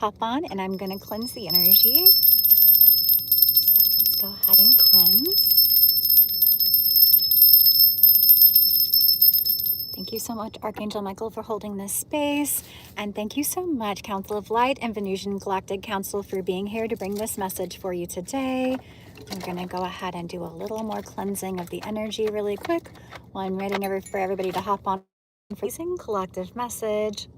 hop on and I'm going to cleanse the energy. So let's go ahead and cleanse. Thank you so much, Archangel Michael, for holding this space. And thank you so much, Council of Light and Venusian Galactic Council, for being here to bring this message for you today. I'm going to go ahead and do a little more cleansing of the energy really quick while I'm waiting for everybody to hop on for this collective message.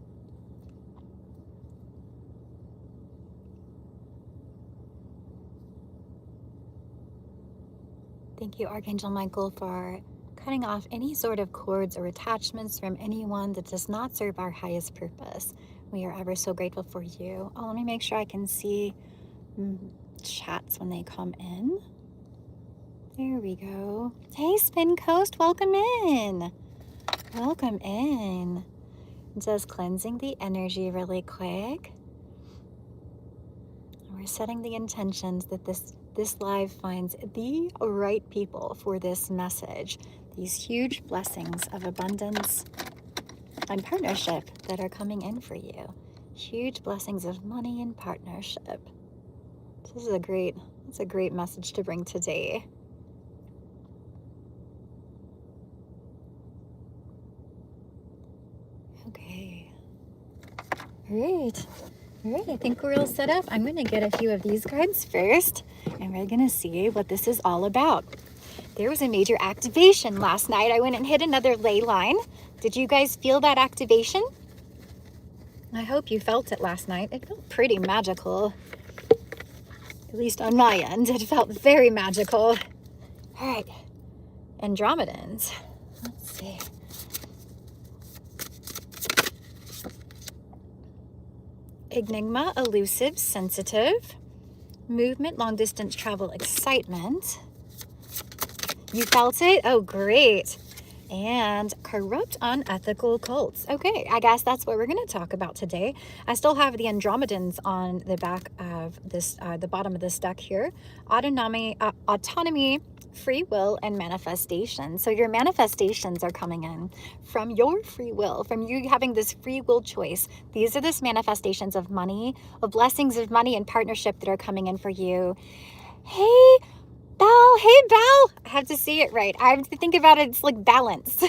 Thank you, Archangel Michael, for cutting off any sort of cords or attachments from anyone that does not serve our highest purpose. We are ever so grateful for you. Oh, let me make sure I can see chats when they come in. There we go. Hey, Spin Coast, welcome in. Welcome in. Just cleansing the energy really quick. We're setting the intentions that this live finds the right people for this message. These huge blessings of abundance and partnership that are coming in for you. Huge blessings of money and partnership. This is it's a great message to bring today. Okay. All right, I think we're all set up. I'm going to get a few of these cards first, and we're going to see what this is all about. There was a major activation last night. I went and hit another ley line. Did you guys feel that activation? I hope you felt it last night. It felt pretty magical. At least on my end, it felt very magical. All right, Andromedans. Let's see. Enigma, elusive, sensitive. Movement, long distance travel, excitement. You felt it? Oh, great. And corrupt, unethical cults. Okay, I guess that's what we're going to talk about today. I still have the Andromedans on the back of this, the bottom of this deck here. Autonomy, free will, and manifestation. So your manifestations are coming in from your free will, from you having this free will choice. These are this manifestations of money, of blessings of money and partnership that are coming in for you. Hey, Belle, hey Belle. I have to say it right. I have to think about it. It's like balance.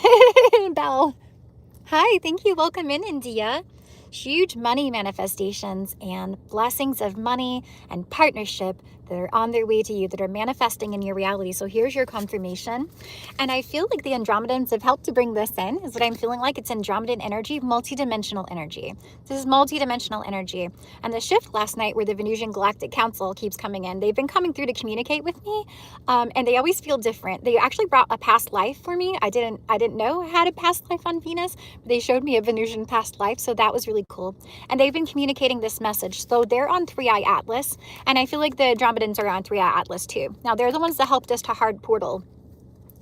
Belle. Hi, thank you. Welcome in, India. Huge money manifestations and blessings of money and partnership that are on their way to you, that are manifesting in your reality. So here's your confirmation. And I feel like the Andromedans have helped to bring this in, is what I'm feeling like. It's Andromedan energy, multidimensional energy. This is multidimensional energy. And the shift last night where the Venusian Galactic Council keeps coming in, they've been coming through to communicate with me. And they always feel different. They actually brought a past life for me. I didn't know I had a past life on Venus, but they showed me a Venusian past life. So that was really cool. And they've been communicating this message. So they're on 3i Atlas. And I feel like the Andromedans are on 3i Atlas too. Now they're the ones that helped us to hard portal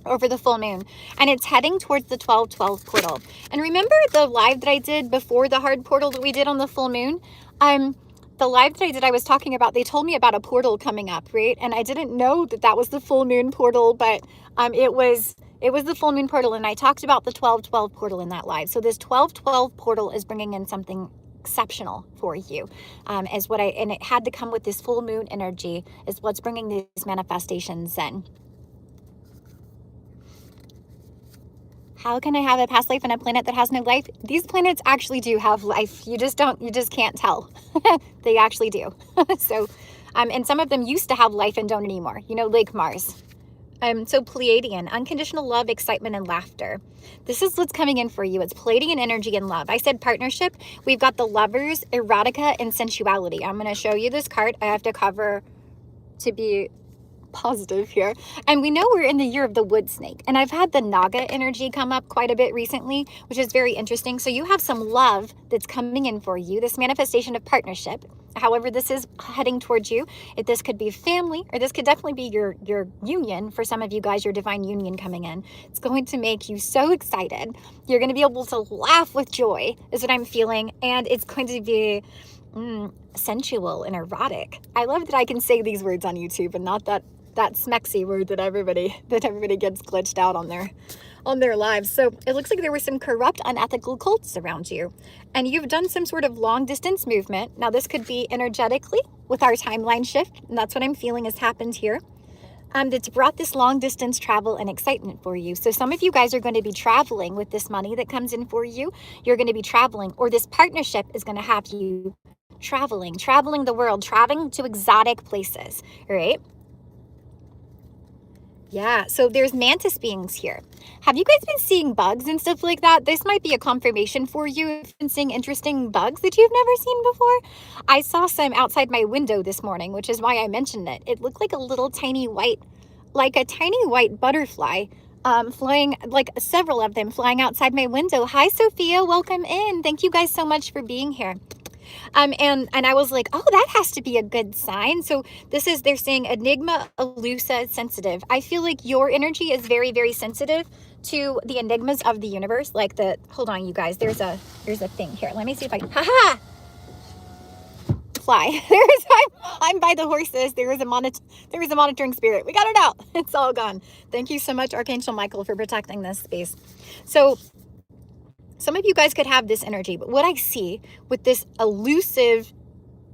over the full moon, and it's heading towards the 12/12 portal. And remember the live that I did before the hard portal that we did on the full moon? The live that I did, I was talking about, they told me about a portal coming up, right? And I didn't know that that was the full moon portal, but it was the full moon portal, and I talked about the 12/12 portal in that live. So this 12/12 portal is bringing in something exceptional for you, and it had to come with this full moon energy is what's bringing these manifestations in. How can I have a past life on a planet that has no life? These planets actually do have life. You just can't tell. They actually do. So, and some of them used to have life and don't anymore, like Mars. So Pleiadian, unconditional love, excitement, and laughter. This is what's coming in for you. It's Pleiadian energy and love. I said partnership. We've got the lovers, erotica, and sensuality. I'm going to show you this card. I have to cover to be positive here. And we know we're in the year of the wood snake. And I've had the Naga energy come up quite a bit recently, which is very interesting. So you have some love that's coming in for you, this manifestation of partnership. However, this is heading towards you. This could be family, or this could definitely be your union. For some of you guys, your divine union coming in. It's going to make you so excited. You're going to be able to laugh with joy, is what I'm feeling. And it's going to be sensual and erotic. I love that I can say these words on YouTube and not that smexy word that everybody gets glitched out on there. on their lives. So it looks like there were some corrupt, unethical cults around you. And you've done some sort of long distance movement. Now, this could be energetically with our timeline shift. And that's what I'm feeling has happened here. That's brought this long distance travel and excitement for you. So some of you guys are going to be traveling with this money that comes in for you. You're going to be traveling, or this partnership is going to have you traveling the world, traveling to exotic places, right? Yeah, so there's mantis beings here. Have you guys been seeing bugs and stuff like that? This might be a confirmation for you if you've been seeing interesting bugs that you've never seen before. I saw some outside my window this morning, which is why I mentioned it. It looked like a little tiny white, like a tiny white butterfly flying, like several of them flying outside my window. Hi, Sophia, welcome in. Thank you guys so much for being here. And I was like, oh, that has to be a good sign. So this is, they're saying enigma, elusive, sensitive. I feel like your energy is very, very sensitive to the enigmas of the universe. Like the, hold on, you guys, there's a thing here. Let me see if I can, haha, fly. I'm by the horses. There is a monitoring spirit. We got it out. It's all gone. Thank you so much, Archangel Michael, for protecting this space. So some of you guys could have this energy, but what I see with this elusive,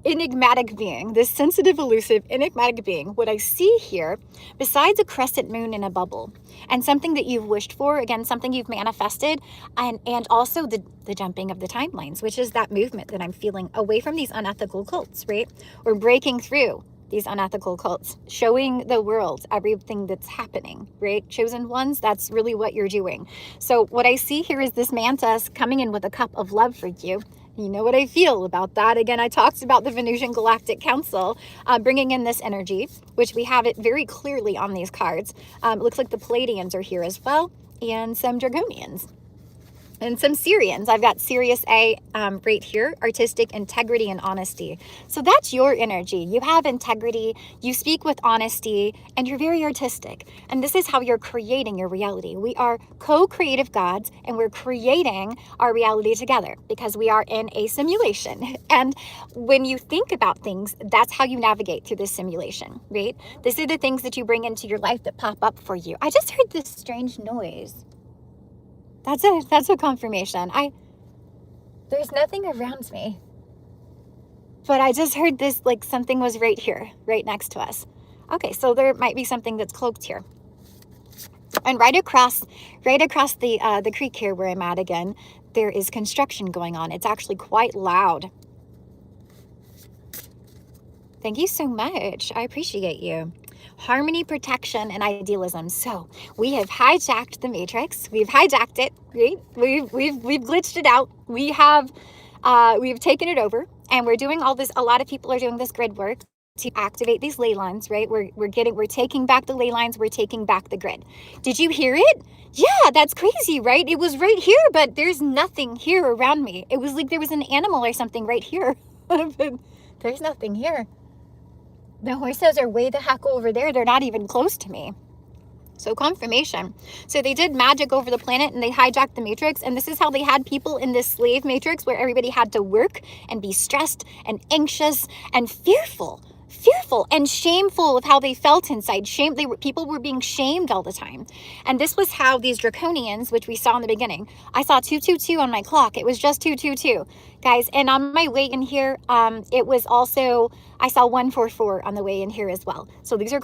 enigmatic being, this sensitive, elusive, enigmatic being, what I see here, besides a crescent moon in a bubble, and something that you've wished for, again, something you've manifested, and also the jumping of the timelines, which is that movement that I'm feeling away from these unethical cults, right? We're breaking through these unethical cults, showing the world everything that's happening, right? Chosen ones, that's really what you're doing. So what I see here is this mantis coming in with a cup of love for you. You know what I feel about that. Again, I talked about the Venusian Galactic Council bringing in this energy, which we have it very clearly on these cards. It looks like the Palladians are here as well, and some Dragonians. And some Syrians. I've got Sirius A right here, artistic integrity and honesty. So that's your energy. You have integrity, you speak with honesty, and you're very artistic. And this is how you're creating your reality. We are co-creative gods, and we're creating our reality together because we are in a simulation. And when you think about things, that's how you navigate through this simulation, right? These are the things that you bring into your life that pop up for you. I just heard this strange noise. That's a confirmation. There's nothing around me, but I just heard this, like something was right here, right next to us. Okay, so there might be something that's cloaked here. And right across the creek here where I'm at again, there is construction going on. It's actually quite loud. Thank you so much. I appreciate you. Harmony, protection, and idealism. So we have hijacked the matrix. We've hijacked it, right? We've glitched it out. We've taken it over, and we're doing all this. A lot of people are doing this grid work to activate these ley lines, right? We're taking back the ley lines. We're taking back the grid. Did you hear it? Yeah, that's crazy, right? It was right here, but there's nothing here around me. It was like there was an animal or something right here. There's nothing here. The horses are way the heck over there. They're not even close to me. So confirmation. So they did magic over the planet and they hijacked the matrix. And this is how they had people in this slave matrix where everybody had to work and be stressed and anxious and fearful and shameful of how they felt inside. People were being shamed all the time. And this was how these draconians, which we saw in the beginning, I saw 222 on my clock. It was just 222, guys. And on my way in here, it was also, I saw 144 on the way in here as well. So these are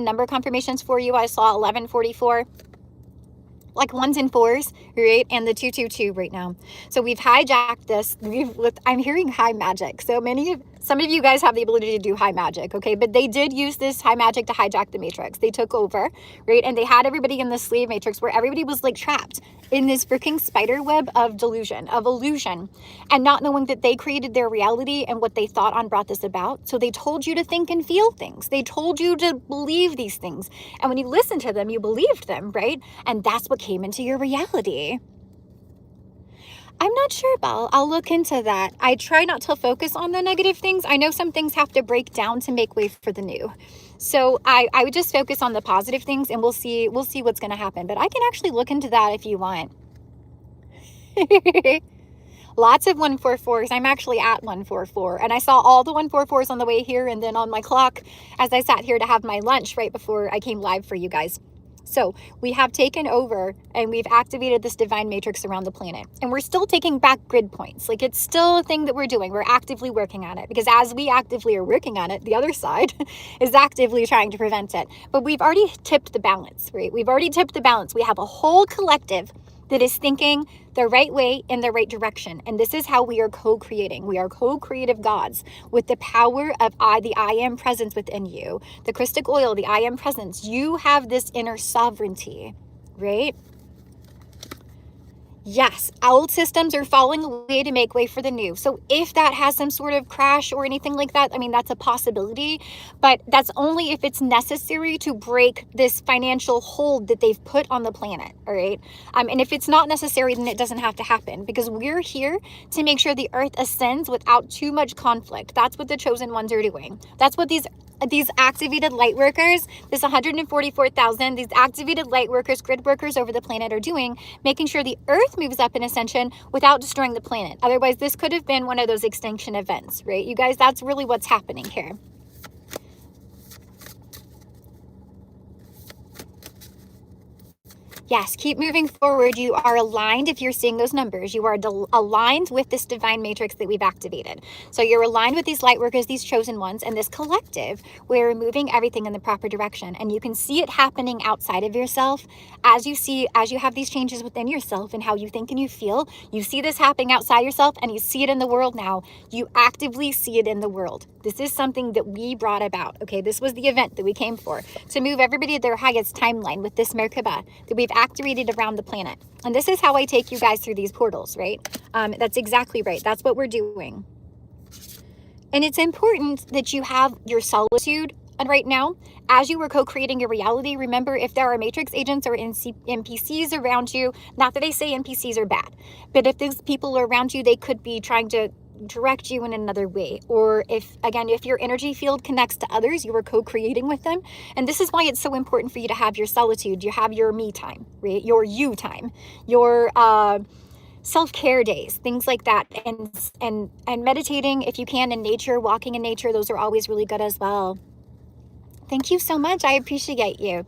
number confirmations for you. I saw 1144. Like ones and fours, right? And the 222 right now. So we've hijacked this. I'm hearing high magic. So some of you guys have the ability to do high magic, okay? But they did use this high magic to hijack the matrix. They took over, right? And they had everybody in the slave matrix where everybody was like trapped in this freaking spider web of delusion, of illusion, and not knowing that they created their reality and what they thought on brought this about. So they told you to think and feel things. They told you to believe these things. And when you listened to them, you believed them, right? And that's what came into your reality. I'm not sure, Belle. I'll look into that. I try not to focus on the negative things. I know some things have to break down to make way for the new. So I would just focus on the positive things and we'll see what's going to happen. But I can actually look into that if you want. Lots of 144s. I'm actually at 144. And I saw all the 144s on the way here and then on my clock as I sat here to have my lunch right before I came live for you guys. So we have taken over and we've activated this divine matrix around the planet. And we're still taking back grid points. Like, it's still a thing that we're doing. We're actively working on it, because as we actively are working on it, the other side is actively trying to prevent it. But we've already tipped the balance, right? We've already tipped the balance. We have a whole collective that is thinking the right way in the right direction. And this is how we are co-creating. We are co-creative gods with the power of the I am presence within you, the Christic oil, the I am presence. You have this inner sovereignty, right? Yes, old systems are falling away to make way for the new. So if that has some sort of crash or anything like that, I mean, that's a possibility, but that's only if it's necessary to break this financial hold that they've put on the planet, all right? And if it's not necessary, then it doesn't have to happen, because we're here to make sure the earth ascends without too much conflict. That's what the chosen ones are doing. That's what these activated light workers, this 144,000, these activated light workers, grid workers over the planet are doing, making sure the earth moves up in ascension without destroying the planet. Otherwise, this could have been one of those extinction events, right? You guys, that's really what's happening here. Yes, keep moving forward. You are aligned if you're seeing those numbers. You are aligned with this divine matrix that we've activated. So you're aligned with these light workers, these chosen ones, and this collective. We're moving everything in the proper direction. And you can see it happening outside of yourself as you have these changes within yourself and how you think and you feel. You see this happening outside yourself, and you see it in the world now. You actively see it in the world. This is something that we brought about, okay? This was the event that we came for, to move everybody to their highest timeline with this Merkaba that we've activated around the planet. And this is how I take you guys through these portals, right? That's exactly right. That's what we're doing. And it's important that you have your solitude. And right now, as you were co-creating your reality, remember, if there are matrix agents or NPCs around you, not that I say NPCs are bad, but if these people are around you, they could be trying to direct you in another way. Or if your energy field connects to others, you are co-creating with them. And this is why it's so important for you to have your solitude. You have your me time, right? Your you time, your self-care days, things like that. And meditating, if you can, in nature, walking in nature, those are always really good as well. Thank you so much. I appreciate you.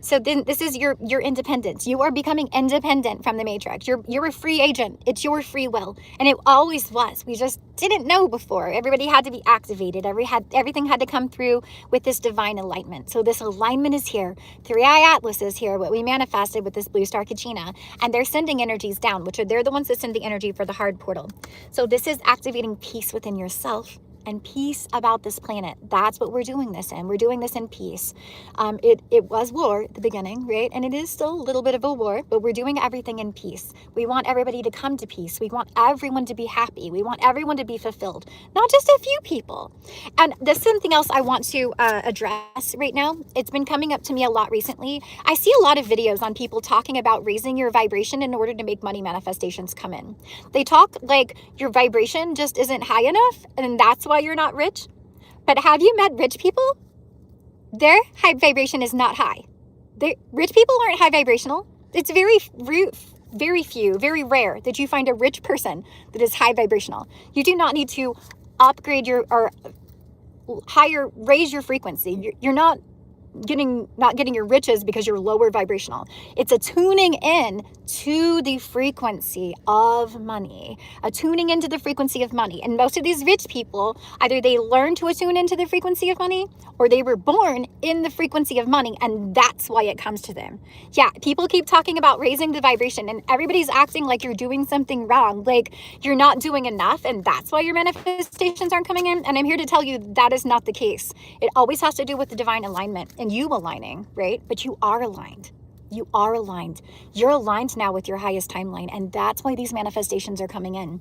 So then this is your independence. You are becoming independent from the matrix. You're a free agent. It's your free will. And it always was. We just didn't know before. Everybody had to be activated. Everything had to come through with this divine alignment. So this alignment is here. 3i Atlas is here, what we manifested with this blue star Kachina. And they're sending energies down, they're the ones that send the energy for the hard portal. So this is activating peace within yourself and peace about this planet. That's what we're doing this in. We're doing this in peace. It was war at the beginning, right? And it is still a little bit of a war, but we're doing everything in peace. We want everybody to come to peace. We want everyone to be happy. We want everyone to be fulfilled, not just a few people. And there's something else I want to address right now. It's been coming up to me a lot recently. I see a lot of videos on people talking about raising your vibration in order to make money manifestations come in. They talk like your vibration just isn't high enough, and that's why you're not rich. But have you met rich people? Their high vibration is not high. Rich people aren't high vibrational. It's very few, very rare that you find a rich person that is high vibrational. You do not need to upgrade raise your frequency. You're not getting your riches because you're lower vibrational. It's a tuning in to the frequency of money, a tuning into the frequency of money. And most of these rich people, either they learn to attune into the frequency of money, or they were born in the frequency of money, and that's why it comes to them. Yeah, people keep talking about raising the vibration, and everybody's acting like you're doing something wrong, like you're not doing enough, and that's why your manifestations aren't coming in. And I'm here to tell you that is not the case. It always has to do with the divine alignment and you aligning, right? But you are aligned. You are aligned. You're aligned now with your highest timeline, and that's why these manifestations are coming in.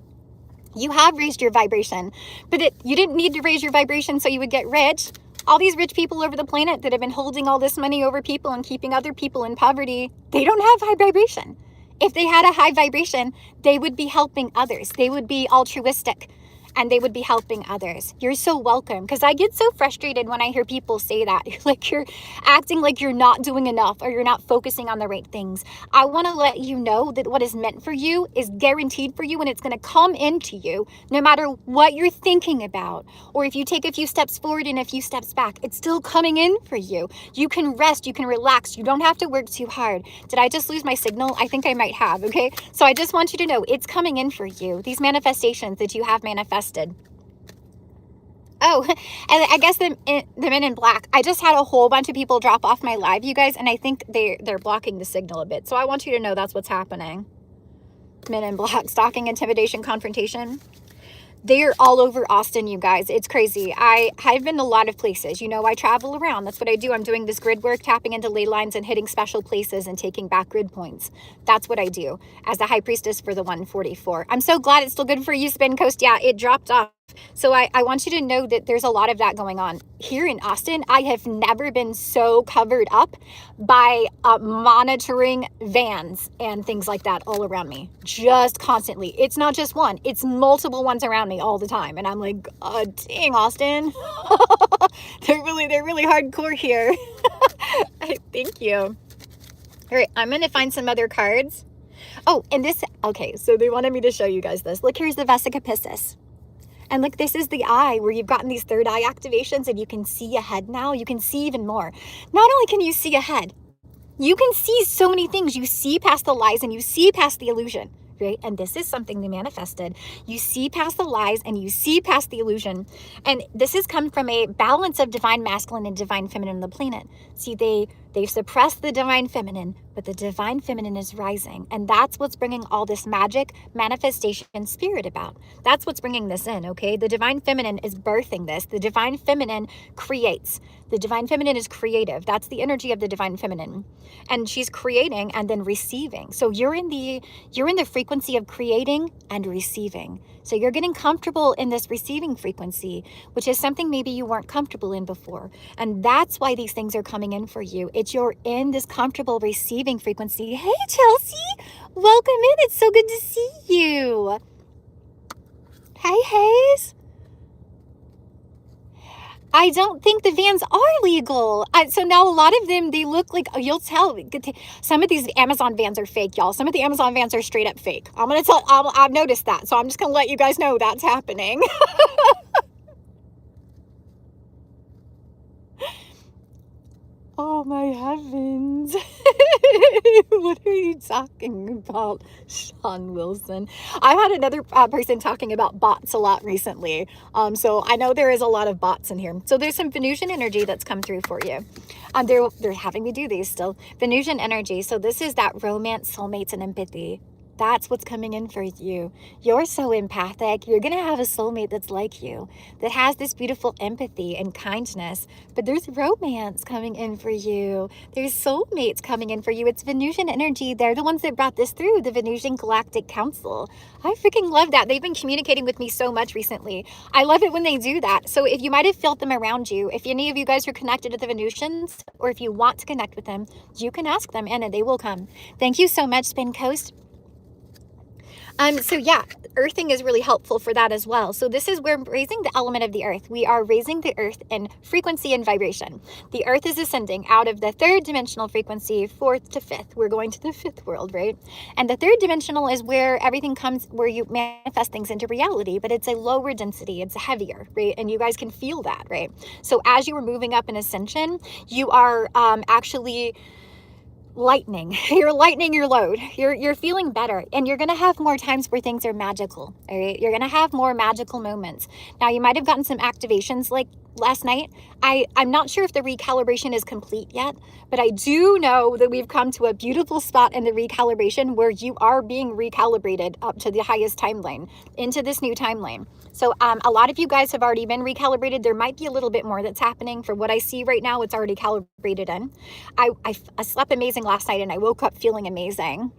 You have raised your vibration, but you didn't need to raise your vibration so you would get rich. All these rich people over the planet that have been holding all this money over people and keeping other people in poverty, they don't have high vibration. If they had a high vibration, they would be helping others. They would be altruistic. and they would be helping others. You're so welcome. Because I get so frustrated when I hear people say that. Like you're acting like you're not doing enough or you're not focusing on the right things. I want to let you know that what is meant for you is guaranteed for you, and it's going to come into you no matter what you're thinking about. Or if you take a few steps forward and a few steps back, it's still coming in for you. You can rest, you can relax, you don't have to work too hard. Did I just lose my signal? I think I might have, okay? So I just want you to know it's coming in for you. These manifestations that you have manifested. Oh, and I guess the men in black, I just had a whole bunch of people drop off my live, you guys, and I think they're blocking the signal a bit. So I want you to know that's what's happening. Men in black, stalking, intimidation, confrontation. They're all over Austin, you guys. It's crazy. I've been to a lot of places. You know, I travel around. That's what I do. I'm doing this grid work, tapping into ley lines and hitting special places and taking back grid points. That's what I do as the high priestess for the 144. I'm so glad it's still good for you, Spin Coast. Yeah, it dropped off. So I want you to know that there's a lot of that going on. Here in Austin, I have never been so covered up by monitoring vans and things like that all around me, just constantly. It's not just one, it's multiple ones around me all the time. And I'm like, dang, Austin. they're really hardcore here. Thank you. All right, I'm going to find some other cards. Oh, and this, okay, so they wanted me to show you guys this. Look, here's the Vesica Piscis. And look, this is the eye where you've gotten these third eye activations and you can see ahead now. You can see even more. Not only can you see ahead, you can see so many things. You see past the lies and you see past the illusion, right? And this is something they manifested. You see past the lies and you see past the illusion. And this has come from a balance of divine masculine and divine feminine on the planet. See, they've suppressed the divine feminine, but the divine feminine is rising. And that's what's bringing all this magic, manifestation, spirit about. That's what's bringing this in, okay? The divine feminine is birthing this. The divine feminine creates. The divine feminine is creative. That's the energy of the divine feminine. And she's creating and then receiving. So you're in the frequency of creating and receiving. So you're getting comfortable in this receiving frequency, which is something maybe you weren't comfortable in before. And that's why these things are coming in for you. You're in this comfortable receiving frequency. Hey, Chelsea, welcome in. It's so good to see you. Hi, Hayes. I don't think the vans are legal. So now a lot of them, they look like, you'll tell, some of these Amazon vans are fake, y'all. Some of the Amazon vans are straight up fake. I'm going to tell, I've noticed that. So I'm just going to let you guys know that's happening. Oh my heavens. What are you talking about, Sean Wilson? I've had another person talking about bots a lot recently. So I know there is a lot of bots in here. So there's some Venusian energy that's come through for you. They're having me do these still. Venusian energy. So this is that romance, soulmates, and empathy. That's what's coming in for you. You're so empathic. You're going to have a soulmate that's like you, that has this beautiful empathy and kindness. But there's romance coming in for you. There's soulmates coming in for you. It's Venusian energy. They're the ones that brought this through, the Venusian Galactic Council. I freaking love that. They've been communicating with me so much recently. I love it when they do that. So if you might have felt them around you, if any of you guys are connected to the Venusians, or if you want to connect with them, you can ask them and they will come. Thank you so much, Spin Coast. So yeah, earthing is really helpful for that as well. So this is where we're raising the element of the earth. We are raising the earth in frequency and vibration. The earth is ascending out of the third dimensional frequency, fourth to fifth. We're going to the fifth world, right? And the third dimensional is where everything comes, where you manifest things into reality, but it's a lower density, it's heavier, right? And you guys can feel that, right? So as you are moving up in ascension, you are actually lightening. You're lightening your load. You're feeling better, and you're gonna have more times where things are magical. All right, you're gonna have more magical moments. Now you might have gotten some activations like last night. I'm not sure if the recalibration is complete yet, but I do know that we've come to a beautiful spot in the recalibration where you are being recalibrated up to the highest timeline, into this new timeline. So a lot of you guys have already been recalibrated. There might be a little bit more that's happening. For what I see right now, it's already calibrated in. I slept amazing last night and I woke up feeling amazing.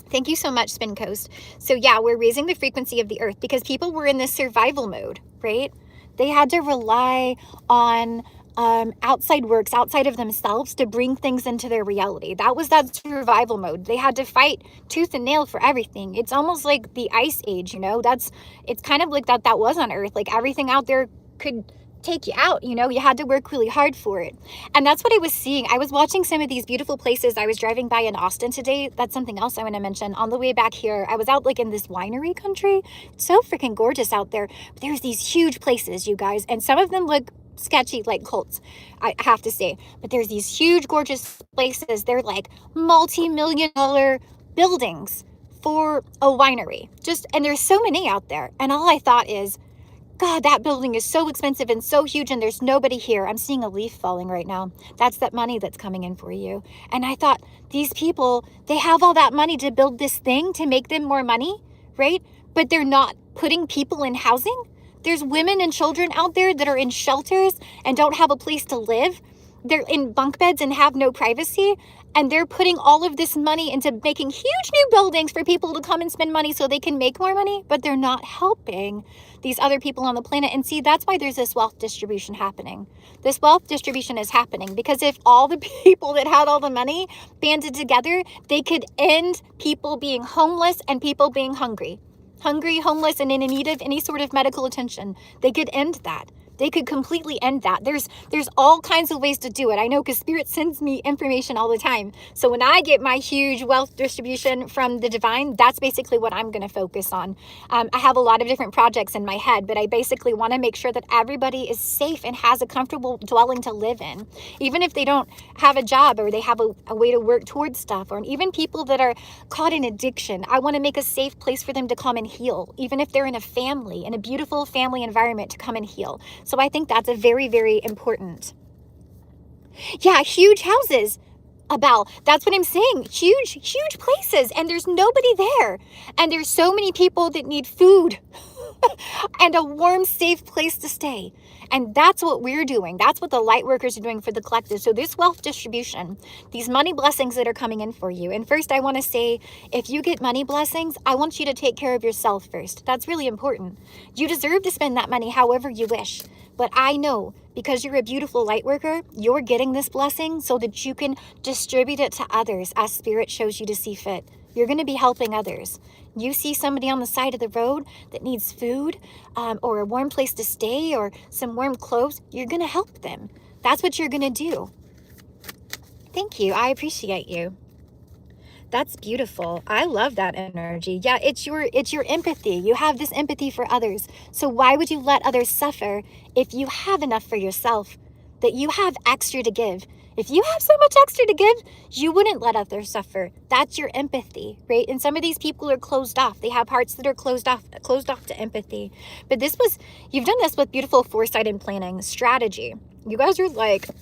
Thank you so much, Spin Coast. So yeah, we're raising the frequency of the earth because people were in this survival mode, right? They had to rely on outside works outside of themselves to bring things into their reality. That was that survival mode. They had to fight tooth and nail for everything. It's almost like the ice age, you know, it's kind of like that was on Earth. Like everything out there could take you out, you know, you had to work really hard for it. And that's what I was seeing. I was watching some of these beautiful places. I was driving by in Austin today. That's something else I want to mention. On the way back here, I was out like in this winery country. It's so freaking gorgeous out there. But there's these huge places, you guys, and some of them look sketchy, like cults, I have to say. But there's these huge, gorgeous places. They're like multi-million-dollar buildings for a winery. And there's so many out there. And all I thought is, God, that building is so expensive and so huge, and there's nobody here. I'm seeing a leaf falling right now. That's that money that's coming in for you. And I thought, these people, they have all that money to build this thing to make them more money, right? But they're not putting people in housing. There's women and children out there that are in shelters and don't have a place to live. They're in bunk beds and have no privacy. And they're putting all of this money into making huge new buildings for people to come and spend money so they can make more money, but they're not helping these other people on the planet. And see, that's why there's this wealth distribution happening. This wealth distribution is happening because if all the people that had all the money banded together, they could end people being homeless and people being hungry, homeless, and in need of any sort of medical attention. They could end that. They could completely end that. There's all kinds of ways to do it. I know, because Spirit sends me information all the time. So when I get my huge wealth distribution from the divine, that's basically what I'm going to focus on. I have a lot of different projects in my head, but I basically want to make sure that everybody is safe and has a comfortable dwelling to live in. Even if they don't have a job or they have a way to work towards stuff, or even people that are caught in addiction, I want to make a safe place for them to come and heal. Even if they're in a beautiful family environment, to come and heal. So I think that's a very, very important. Yeah, huge houses. Abel, that's what I'm saying. Huge places. And there's nobody there. And there's so many people that need food and a warm, safe place to stay. And that's what we're doing. That's what the light workers are doing for the collective. So this wealth distribution, these money blessings that are coming in for you. And first, I want to say, if you get money blessings, I want you to take care of yourself first. That's really important. You deserve to spend that money however you wish. But I know, because you're a beautiful light worker, you're getting this blessing so that you can distribute it to others as Spirit shows you to see fit. You're going to be helping others. You see somebody on the side of the road that needs food, or a warm place to stay, or some warm clothes, you're going to help them. That's what you're going to do. Thank you. I appreciate you. That's beautiful. I love that energy. Yeah, it's your empathy. You have this empathy for others. So why would you let others suffer if you have enough for yourself, that you have extra to give? If you have so much extra to give, you wouldn't let others suffer. That's your empathy, right? And some of these people are closed off. They have hearts that are closed off to empathy. But you've done this with beautiful foresight and planning, strategy. You guys are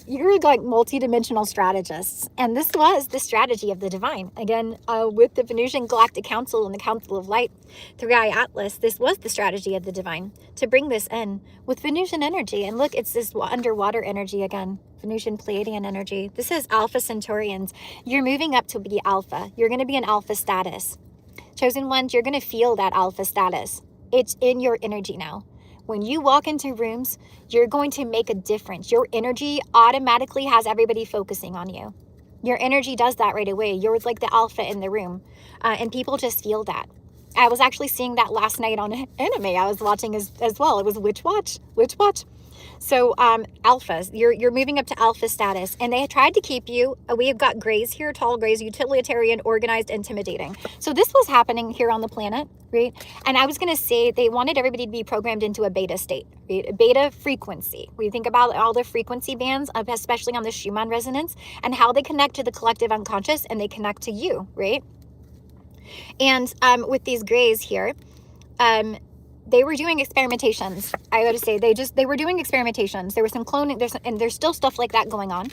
you're like multi-dimensional strategists. And this was the strategy of the divine. Again, with the Venusian Galactic Council and the Council of Light, 3i Atlas, this was the strategy of the divine to bring this in with Venusian energy. And look, it's this underwater energy again, Venusian Pleiadian energy. This is Alpha Centaurians. You're moving up to be Alpha. You're going to be in Alpha status. Chosen ones, you're going to feel that Alpha status. It's in your energy now. When you walk into rooms, you're going to make a difference. Your energy automatically has everybody focusing on you. Your energy does that right away. You're like the alpha in the room. And people just feel that. I was actually seeing that last night on anime I was watching as well. It was Witch Watch. So alphas, you're moving up to alpha status, and they tried to keep you. We have got grays here, tall grays, utilitarian, organized, intimidating. So this was happening here on the planet, right? And I was going to say they wanted everybody to be programmed into a beta state, right? A beta frequency. We think about all the frequency bands, especially on the Schumann resonance, and how they connect to the collective unconscious, and they connect to you, right? And with these grays here, they were doing experimentations. I gotta say, they were doing experimentations. There was some cloning, there's still stuff like that going on,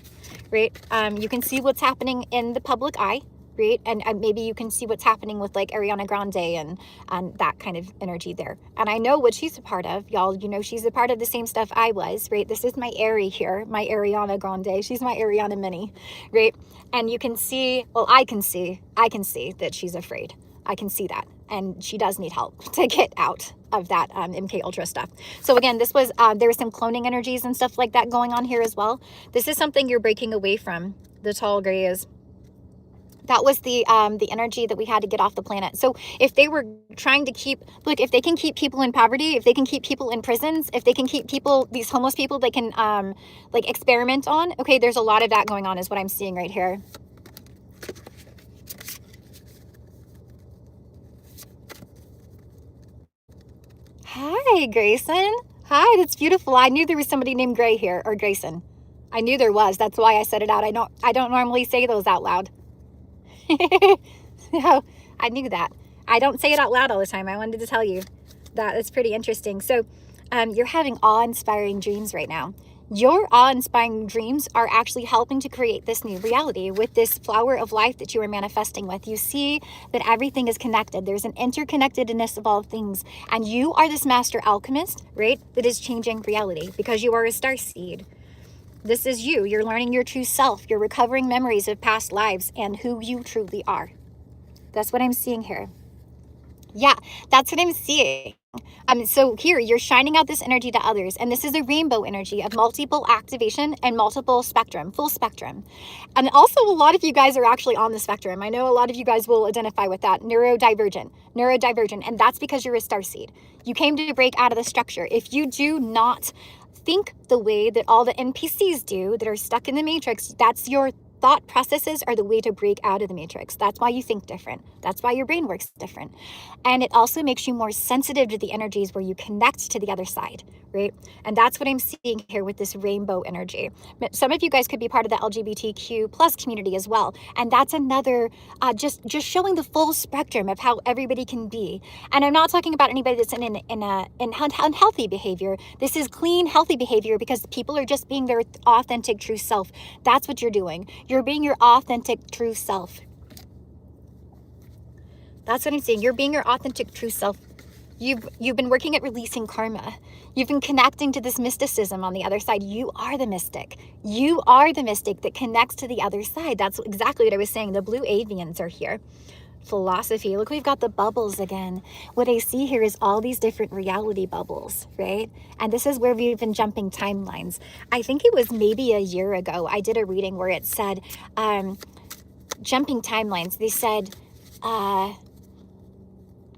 right? You can see what's happening in the public eye, right? And maybe you can see what's happening with like Ariana Grande and that kind of energy there. And I know what she's a part of, y'all. You know, she's a part of the same stuff I was, right? This is my Ari here, my Ariana Grande. She's my Ariana Mini, right? And you can see, well, I can see that she's afraid. I can see that. and she does need help to get out of that MK Ultra stuff. So again, this was, there was some cloning energies and stuff like that going on here as well. This is something you're breaking away from, the tall gray is. That was the energy that we had to get off the planet. So if they were trying to keep, look, if they can keep people in poverty, if they can keep people in prisons, if they can keep people, these homeless people, they can like experiment on. Okay, there's a lot of that going on is what I'm seeing right here. Hi, Grayson. Hi, that's beautiful. I knew there was somebody named Gray here, or Grayson. I knew there was. That's why I said it out. I don't normally say those out loud. No, I knew that. I don't say it out loud all the time. I wanted to tell you that. It's pretty interesting. So you're having awe-inspiring dreams right now. Your awe-inspiring dreams are actually helping to create this new reality with this flower of life that you are manifesting with. You see that everything is connected. There's an interconnectedness of all things. And you are this master alchemist, right? That is changing reality because you are a star seed. This is you. You're learning your true self. You're recovering memories of past lives and who you truly are. That's what I'm seeing here. Yeah, that's what I'm seeing. So here, you're shining out this energy to others, and this is a rainbow energy of multiple activation and multiple spectrum, full spectrum. And also, a lot of you guys are actually on the spectrum. I know a lot of you guys will identify with that, neurodivergent, and that's because you're a starseed. You came to break out of the structure. If you do not think the way that all the NPCs do that are stuck in the matrix, that's your thought processes are the way to break out of the matrix. That's why you think different. That's why your brain works different. And it also makes you more sensitive to the energies where you connect to the other side, right? And that's what I'm seeing here with this rainbow energy. Some of you guys could be part of the LGBTQ plus community as well. And that's another, just showing the full spectrum of how everybody can be. And I'm not talking about anybody that's in unhealthy behavior. This is clean, healthy behavior because people are just being their authentic, true self. That's what you're doing. You're being your authentic, true self. That's what I'm saying. You're being your authentic, true self. You've been working at releasing karma. You've been connecting to this mysticism on the other side. You are the mystic. You are the mystic that connects to the other side. That's exactly what I was saying. The blue avians are here. Philosophy. Look, we've got the bubbles again. What I see here is all these different reality bubbles, right? And this is where we've been jumping timelines. I think it was maybe a year ago, I did a reading where it said, jumping timelines. They said,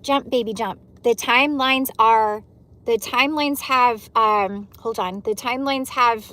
jump, baby, jump. The timelines have, hold on. The timelines have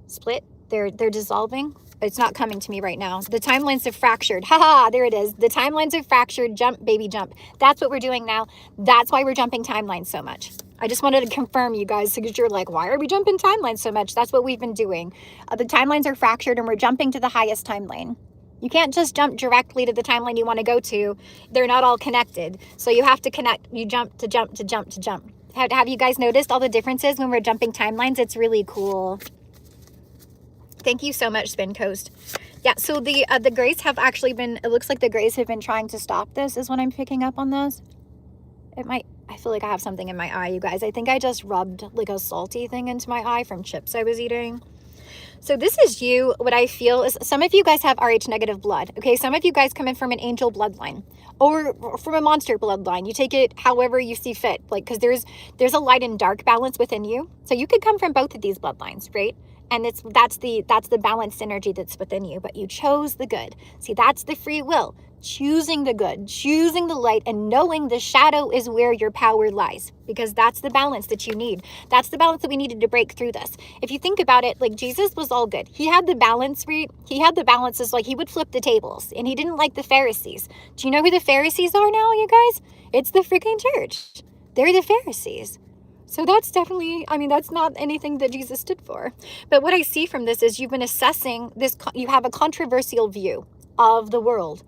split. They're dissolving. It's not coming to me right now. The timelines have fractured. Haha, there it is. The timelines have fractured. Jump, baby, jump. That's what we're doing now. That's why we're jumping timelines so much. I just wanted to confirm, you guys, because you're like, why are we jumping timelines so much? That's what we've been doing. The timelines are fractured and we're jumping to the highest timeline. You can't just jump directly to the timeline you want to go to. They're not all connected. So you have to connect. You jump to jump to jump to jump. Have you guys noticed all the differences when we're jumping timelines? It's really cool. Thank you so much, Spin Coast. Yeah, so the Greys have actually been, it looks like the Greys have been trying to stop this is what I'm picking up on this. It might, I feel like I have something in my eye, you guys. I think I just rubbed like a salty thing into my eye from chips I was eating. So this is you. What I feel is some of you guys have Rh negative blood. Okay, some of you guys come in from an angel bloodline or from a monster bloodline. You take it however you see fit, like, because there's a light and dark balance within you. So you could come from both of these bloodlines, right? And that's the balanced energy that's within you, but you chose the good. See, that's the free will, choosing the good, choosing the light, and knowing the shadow is where your power lies, because that's the balance that you need. That's the balance that we needed to break through this. If you think about it, like Jesus was all good. He had the balance, right? He had the balances, like he would flip the tables, and he didn't like the Pharisees. Do you know who the Pharisees are now, you guys? It's the freaking church. They're the Pharisees. So that's definitely, I mean, that's not anything that Jesus stood for. But what I see from this is you've been assessing this, you have a controversial view of the world.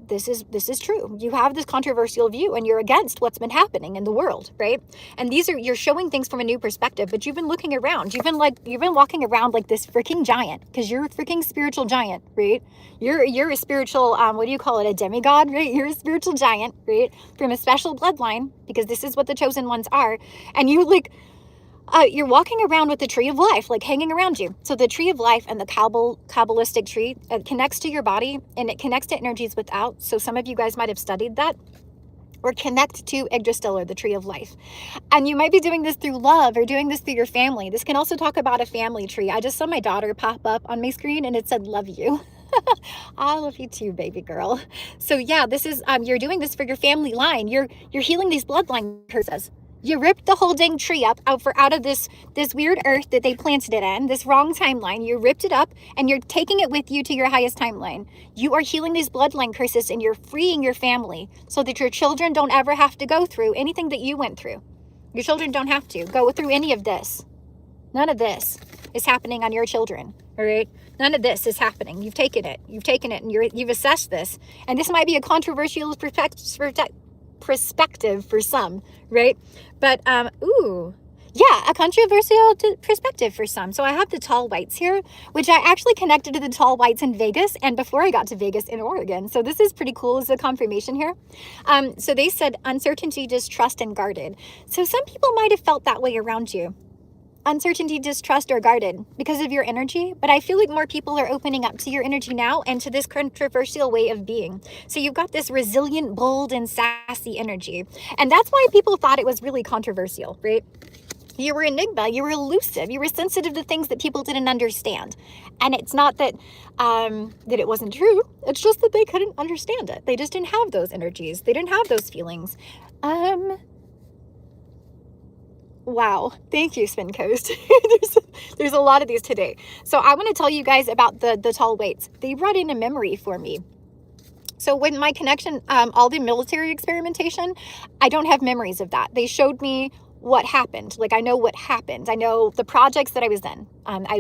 This is true. You have this controversial view and you're against what's been happening in the world, right? And you're showing things from a new perspective, but you've been looking around. You've been walking around like this freaking giant, because you're a freaking spiritual giant, right? You're a spiritual, what do you call it? A demigod, right? You're a spiritual giant, right? From a special bloodline, because this is what the chosen ones are. And you're walking around with the tree of life, like hanging around you. So the tree of life and the Kabbalistic tree, it connects to your body and it connects to energies without. So some of you guys might have studied that. or connect to Yggdrasil, or the tree of life. And you might be doing this through love or doing this through your family. This can also talk about a family tree. I just saw my daughter pop up on my screen and it said, love you. I love you too, baby girl. So yeah, this is, you're doing this for your family line. You're healing these bloodline curses. You ripped the whole dang tree up out of this weird earth that they planted it in, this wrong timeline. You ripped it up and you're taking it with you to your highest timeline. You are healing these bloodline curses and you're freeing your family so that your children don't ever have to go through anything that you went through. Your children don't have to go through any of this. None of this is happening on your children, all right? None of this is happening. You've taken it and you've assessed this. And this might be a controversial perspective for some, right? But ooh, yeah, a controversial perspective for some. So I have the tall whites here, which I actually connected to the tall whites in Vegas and before I got to Vegas in Oregon. So this is pretty cool as a confirmation here. So they said uncertainty, distrust, and guarded. So some people might have felt that way around you. Uncertainty, distrust, or guarded because of your energy. But I feel like more people are opening up to your energy now and to this controversial way of being. So you've got this resilient, bold, and sassy energy. And that's why people thought it was really controversial, right? You were enigma, you were elusive, you were sensitive to things that people didn't understand. And it's not that that it wasn't true. It's just that they couldn't understand it. They just didn't have those energies. They didn't have those feelings. Wow. Thank you, Spin Coast. there's a lot of these today. So I want to tell you guys about the tall weights. They brought in a memory for me. So when my connection, all the military experimentation, I don't have memories of that. They showed me what happened. Like, I know what happened. I know the projects that I was in.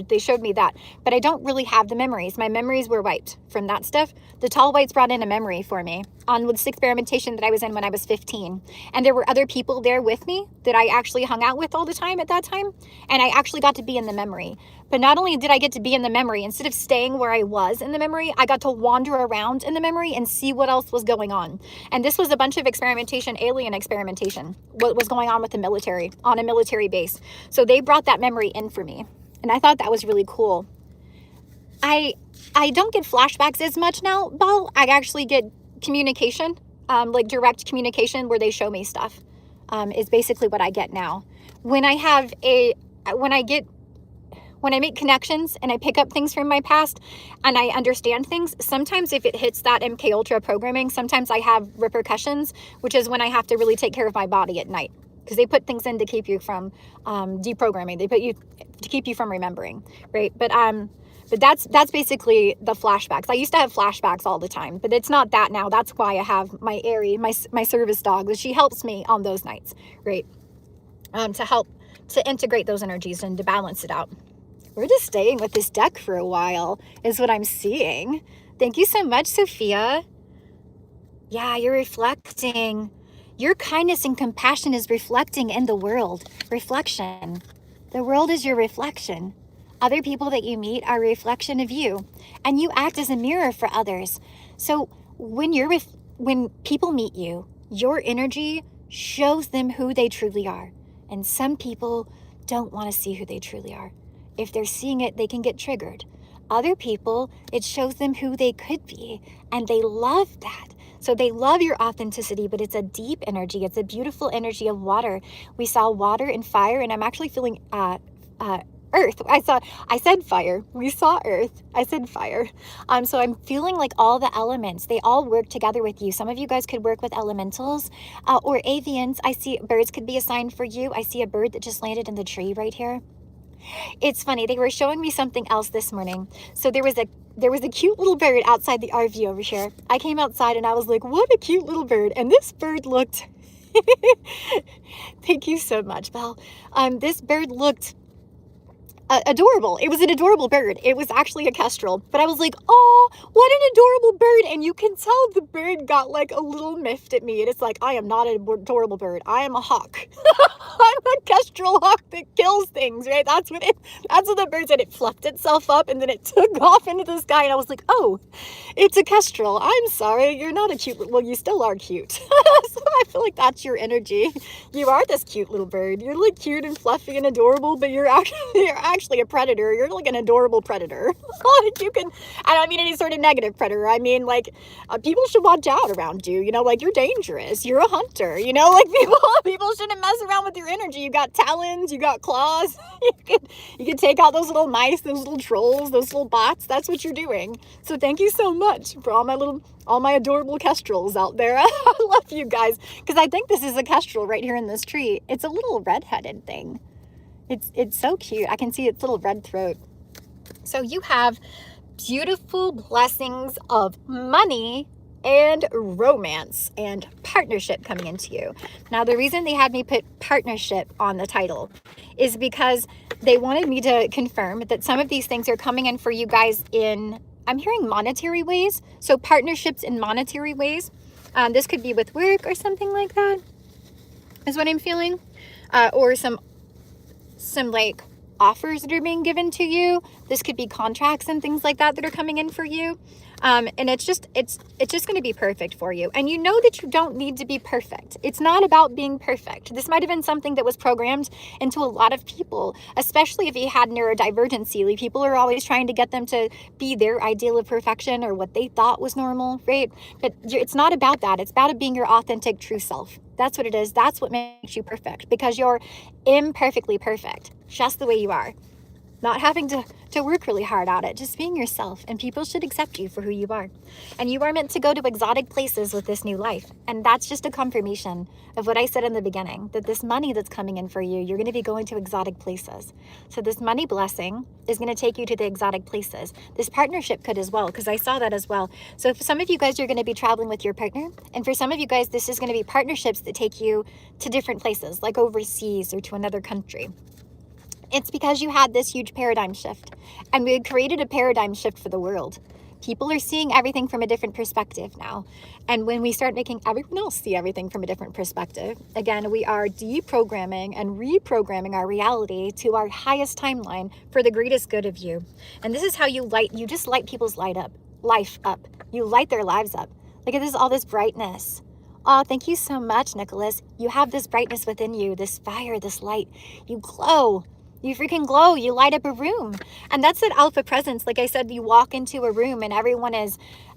They showed me that, but I don't really have the memories. My memories were wiped from that stuff. The tall whites brought in a memory for me on this experimentation that I was in when I was 15. And there were other people there with me that I actually hung out with all the time at that time. And I actually got to be in the memory. But not only did I get to be in the memory, instead of staying where I was in the memory, I got to wander around in the memory and see what else was going on. And this was a bunch of experimentation, alien experimentation, what was going on with the military, on a military base. So they brought that memory in for me. And I thought that was really cool. I don't get flashbacks as much now, Belle. I actually get communication, like direct communication where they show me stuff, is basically what I get now. When I make connections and I pick up things from my past and I understand things, sometimes if it hits that MK Ultra programming, sometimes I have repercussions, which is when I have to really take care of my body at night. Because they put things in to keep you from deprogramming. They put you to keep you from remembering, right? But that's basically the flashbacks. I used to have flashbacks all the time, but it's not that now. That's why I have my Airy, my service dog. She helps me on those nights, right? To help to integrate those energies and to balance it out. We're just staying with this deck for a while, is what I'm seeing. Thank you so much, Sophia. Yeah, you're reflecting. Your kindness and compassion is reflecting in the world. Reflection. The world is your reflection. Other people that you meet are a reflection of you. And you act as a mirror for others. So when people meet you, your energy shows them who they truly are. And some people don't want to see who they truly are. If they're seeing it, they can get triggered. Other people, it shows them who they could be. And they love that. So they love your authenticity, but it's a deep energy. It's a beautiful energy of water. We saw water and fire, and I'm actually feeling earth. I said fire. We saw earth. I said fire. So I'm feeling like all the elements, they all work together with you. Some of you guys could work with elementals or avians. I see birds could be a sign for you. I see a bird that just landed in the tree right here. It's funny, they were showing me something else this morning. So there was a cute little bird outside the RV over here. I came outside and I was like, what a cute little bird. And this bird looked, thank you so much, Belle. This bird looked adorable. It was an adorable bird. It was actually a kestrel, but I was like, oh, what an adorable bird. And you can tell the bird got like a little miffed at me. And it's like, I am not an adorable bird. I am a hawk. I'm a kestrel hawk that kills things, right? That's what the bird said. It fluffed itself up and then it took off into the sky. And I was like, oh, it's a kestrel. I'm sorry. You're not a cute, well, you still are cute. So I feel like that's your energy. You are this cute little bird. You're like cute and fluffy and adorable, but you're actually actually a predator. You're like an adorable predator. Like you can, I don't mean any sort of negative predator. I mean like people should watch out around you. You know, like you're dangerous. You're a hunter. You know, like people shouldn't mess around with your energy. You got talons. You got claws. You could take out those little mice, those little trolls, those little bots. That's what you're doing. So thank you so much for all my adorable kestrels out there. I love you guys, because I think this is a kestrel right here in this tree. It's a little red-headed thing. It's so cute. I can see its little red throat. So you have beautiful blessings of money and romance and partnership coming into you. Now, the reason they had me put partnership on the title is because they wanted me to confirm that some of these things are coming in for you guys in, I'm hearing monetary ways. So partnerships in monetary ways. This could be with work or something like that, is what I'm feeling. Or some like offers that are being given to you. This could be contracts and things like that are coming in for you. And it's just going to be perfect for you. And you know that you don't need to be perfect. It's not about being perfect. This might have been something that was programmed into a lot of people, especially if you had neurodivergency. Like people are always trying to get them to be their ideal of perfection or what they thought was normal, right? But it's not about that. It's about it being your authentic, true self. That's what it is. That's what makes you perfect, because you're imperfectly perfect, just the way you are. Not having to work really hard at it, just being yourself, and people should accept you for who you are. And you are meant to go to exotic places with this new life. And that's just a confirmation of what I said in the beginning, that this money that's coming in for you, you're going to be going to exotic places. So this money blessing is going to take you to the exotic places. This partnership could as well, because I saw that as well. So for some of you guys, you're going to be traveling with your partner. And for some of you guys, this is going to be partnerships that take you to different places, like overseas or to another country. It's because you had this huge paradigm shift, and we had created a paradigm shift for the world. People are seeing everything from a different perspective now. And when we start making everyone else see everything from a different perspective, again, we are deprogramming and reprogramming our reality to our highest timeline for the greatest good of you. And this is how you just light people's life up. You light their lives up. Look at this, all this brightness. Oh, thank you so much, Nicholas. You have this brightness within you, this fire, this light. You glow. You freaking glow. You light up a room. And that's that alpha presence. Like I said, you walk into a room and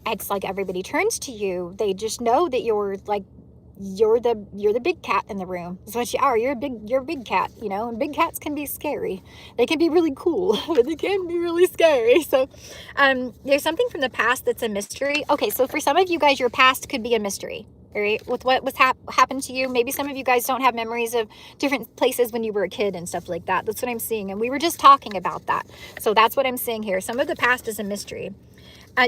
it's like everybody turns to you. They just know that you're the big cat in the room. That's what you are. You're a big cat, you know, and big cats can be scary. They can be really cool, but they can be really scary. So there's something from the past that's a mystery. Okay, so for some of you guys, your past could be a mystery. All right, with what was happened to you. Maybe some of you guys don't have memories of different places when you were a kid and stuff like that. That's what I'm seeing. And we were just talking about that. So that's what I'm seeing here. Some of the past is a mystery.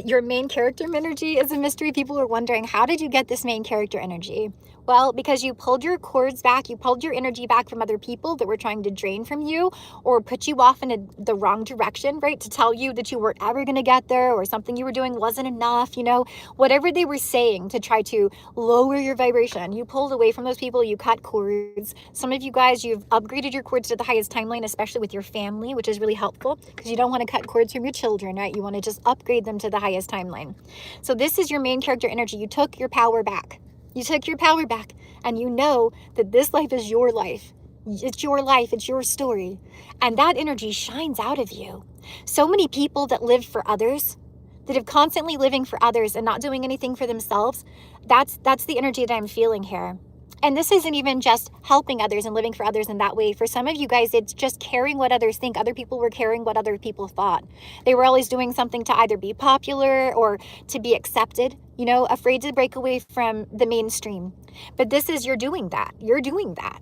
Your main character energy is a mystery. People are wondering, how did you get this main character energy? Well, because you pulled your cords back, you pulled your energy back from other people that were trying to drain from you or put you off in the wrong direction, right? To tell you that you weren't ever going to get there, or something you were doing wasn't enough, you know, whatever they were saying to try to lower your vibration. You pulled away from those people, you cut cords. Some of you guys, you've upgraded your cords to the highest timeline, especially with your family, which is really helpful because you don't want to cut cords from your children, right? You want to just upgrade them to the highest timeline. So this is your main character energy. You took your power back. You took your power back, and you know that this life is your life. It's your life. It's your story. And that energy shines out of you. So many people that live for others, that have constantly living for others and not doing anything for themselves, that's the energy that I'm feeling here. And this isn't even just helping others and living for others in that way. For some of you guys, it's just caring what others think. Other people were caring what other people thought. They were always doing something to either be popular or to be accepted, you know, afraid to break away from the mainstream. But this is, you're doing that. You're doing that.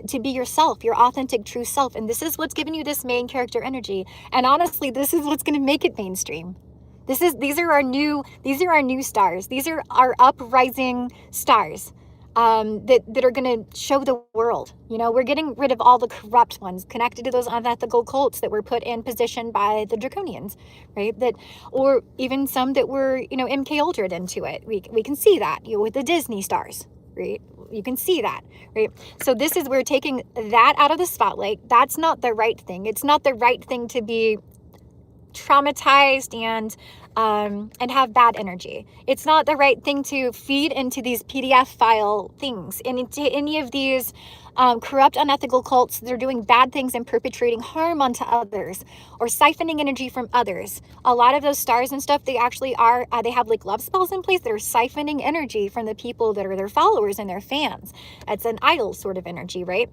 To be yourself, your authentic, true self. And this is what's giving you this main character energy. And honestly, this is what's going to make it mainstream. These are our new stars. These are our uprising stars. That are going to show the world. You know, we're getting rid of all the corrupt ones connected to those unethical cults that were put in position by the draconians, right? Or even some that were, you know, MK Ultra'd into it. We can see that, you know, with the Disney stars, right? You can see that, right? So we're taking that out of the spotlight. That's not the right thing. It's not the right thing to be traumatized and have bad energy. It's not the right thing to feed into these PDF file things and into any of these corrupt, unethical cults. They're doing bad things and perpetrating harm onto others, or siphoning energy from others. A lot of those stars and stuff, they actually are, they have like love spells in place that are siphoning energy from the people that are their followers and their fans. It's an idol sort of energy, right?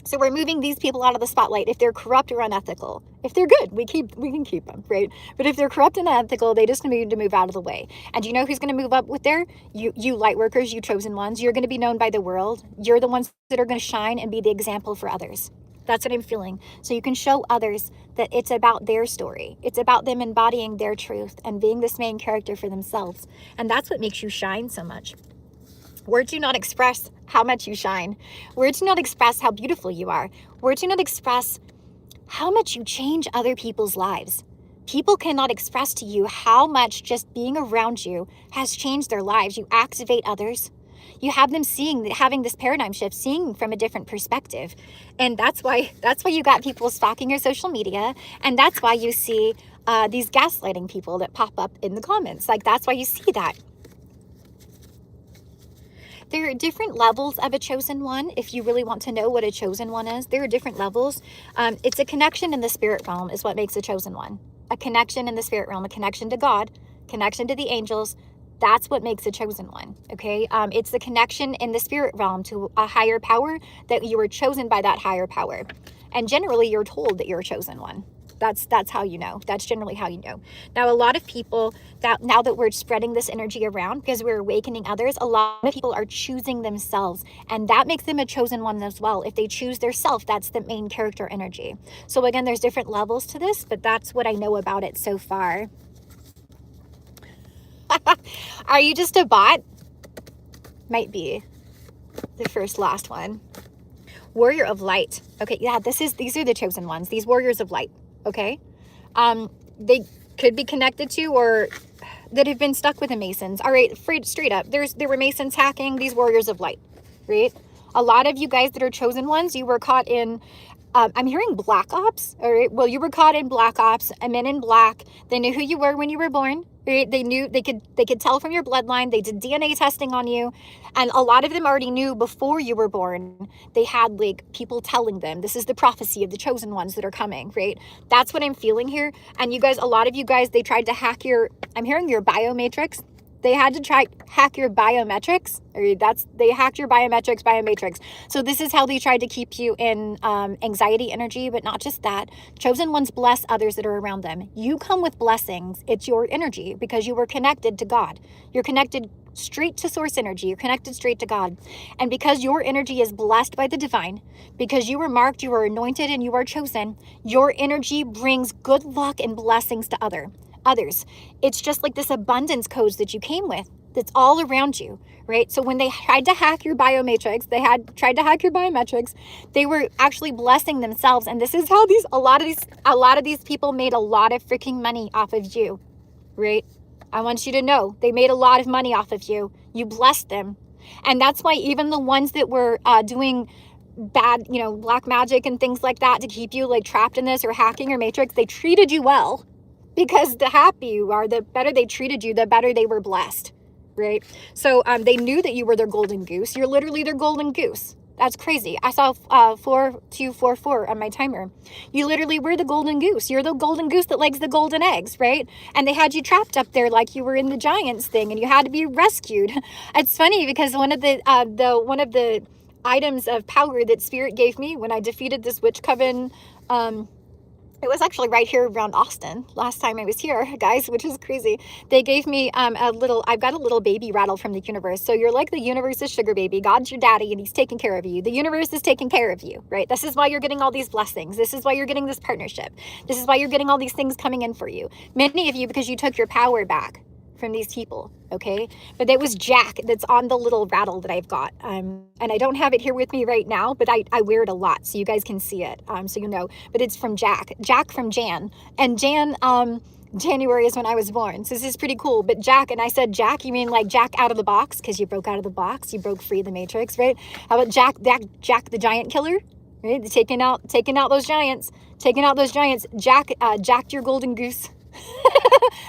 So we're moving these people out of the spotlight if they're corrupt or unethical. If they're good, we can keep them, right? But if they're corrupt and unethical, they just need to move out of the way. And you know who's going to move up with there? You light workers, you chosen ones. You're going to be known by the world. You're the ones that are going to shine and be the example for others. That's what I'm feeling. So you can show others that it's about their story. It's about them embodying their truth and being this main character for themselves. And that's what makes you shine so much. Words do not express how much you shine. Words do not express how beautiful you are. Words do not express how much you change other people's lives. People cannot express to you how much just being around you has changed their lives. You activate others. You have them having this paradigm shift, seeing from a different perspective. And that's why you got people stalking your social media. And that's why you see these gaslighting people that pop up in the comments. Like, that's why you see that. There are different levels of a chosen one. If you really want to know what a chosen one is, there are different levels. It's a connection in the spirit realm is what makes a chosen one. A connection in the spirit realm, a connection to God, connection to the angels. That's what makes a chosen one, okay? It's the connection in the spirit realm to a higher power, that you were chosen by that higher power. And generally, you're told that you're a chosen one. That's how you know. That's generally how you know. Now, a lot of people, that now that we're spreading this energy around because we're awakening others, a lot of people are choosing themselves, and that makes them a chosen one as well. If they choose their self, that's the main character energy. So again, there's different levels to this, but that's what I know about it so far. Are you just a bot? Might be the last one. Warrior of light. Okay, yeah, these are the chosen ones. These warriors of light. Okay, they could be connected to or that have been stuck with the Masons. All right, straight up, there were Masons hacking these warriors of light, right? A lot of you guys that are chosen ones, you were caught in, I'm hearing black ops. All right, well, you were caught in black ops, men in black. They knew who you were when you were born. Right? They knew, they could tell from your bloodline. They did DNA testing on you, and a lot of them already knew before you were born. They had like people telling them, this is the prophecy of the chosen ones that are coming, right? That's what I'm feeling here. And you guys, a lot of you guys, they tried to hack your, I'm hearing your biomatrix. They had to hack your biometrics, or they hacked your biomatrix. So this is how they tried to keep you in anxiety energy, but not just that. Chosen ones bless others that are around them. You come with blessings. It's your energy because you were connected to God. You're connected straight to source energy. You're connected straight to God. And because your energy is blessed by the divine, because you were marked, you were anointed, and you are chosen, your energy brings good luck and blessings to others. It's just like this abundance codes that you came with that's all around you, right? So when they tried to hack your biomatrix, they were actually blessing themselves. And this is how a lot of these people made a lot of freaking money off of you, right? I want you to know they made a lot of money off of you. You blessed them. And that's why even the ones that were doing bad, black magic and things like that to keep you like trapped in this or hacking your matrix, they treated you well. Because the happier you are, the better they treated you, the better they were blessed, right? So they knew that you were their golden goose. You're literally their golden goose. That's crazy. I saw 4244 on my timer. You literally were the golden goose. You're the golden goose that lays the golden eggs, right? And they had you trapped up there like you were in the Giants thing, and you had to be rescued. It's funny because one of the items of power that Spirit gave me when I defeated this witch coven, it was actually right here around Austin last time I was here, guys, which is crazy. They gave me I've got a little baby rattle from the universe. So you're like the universe's sugar baby. God's your daddy and he's taking care of you. The universe is taking care of you, right? This is why you're getting all these blessings. This is why you're getting this partnership. This is why you're getting all these things coming in for you. Many of you, because you took your power back from these people, okay? But it was Jack that's on the little rattle that I've got. And I don't have it here with me right now, but I wear it a lot so you guys can see it, so you know. But it's from Jack from Jan. And Jan, January is when I was born. So this is pretty cool. But Jack, and I said, Jack, you mean like Jack out of the box? Because you broke out of the box. You broke free of the matrix, right? How about Jack the giant killer? Right? Taking out those giants. Jack your golden goose.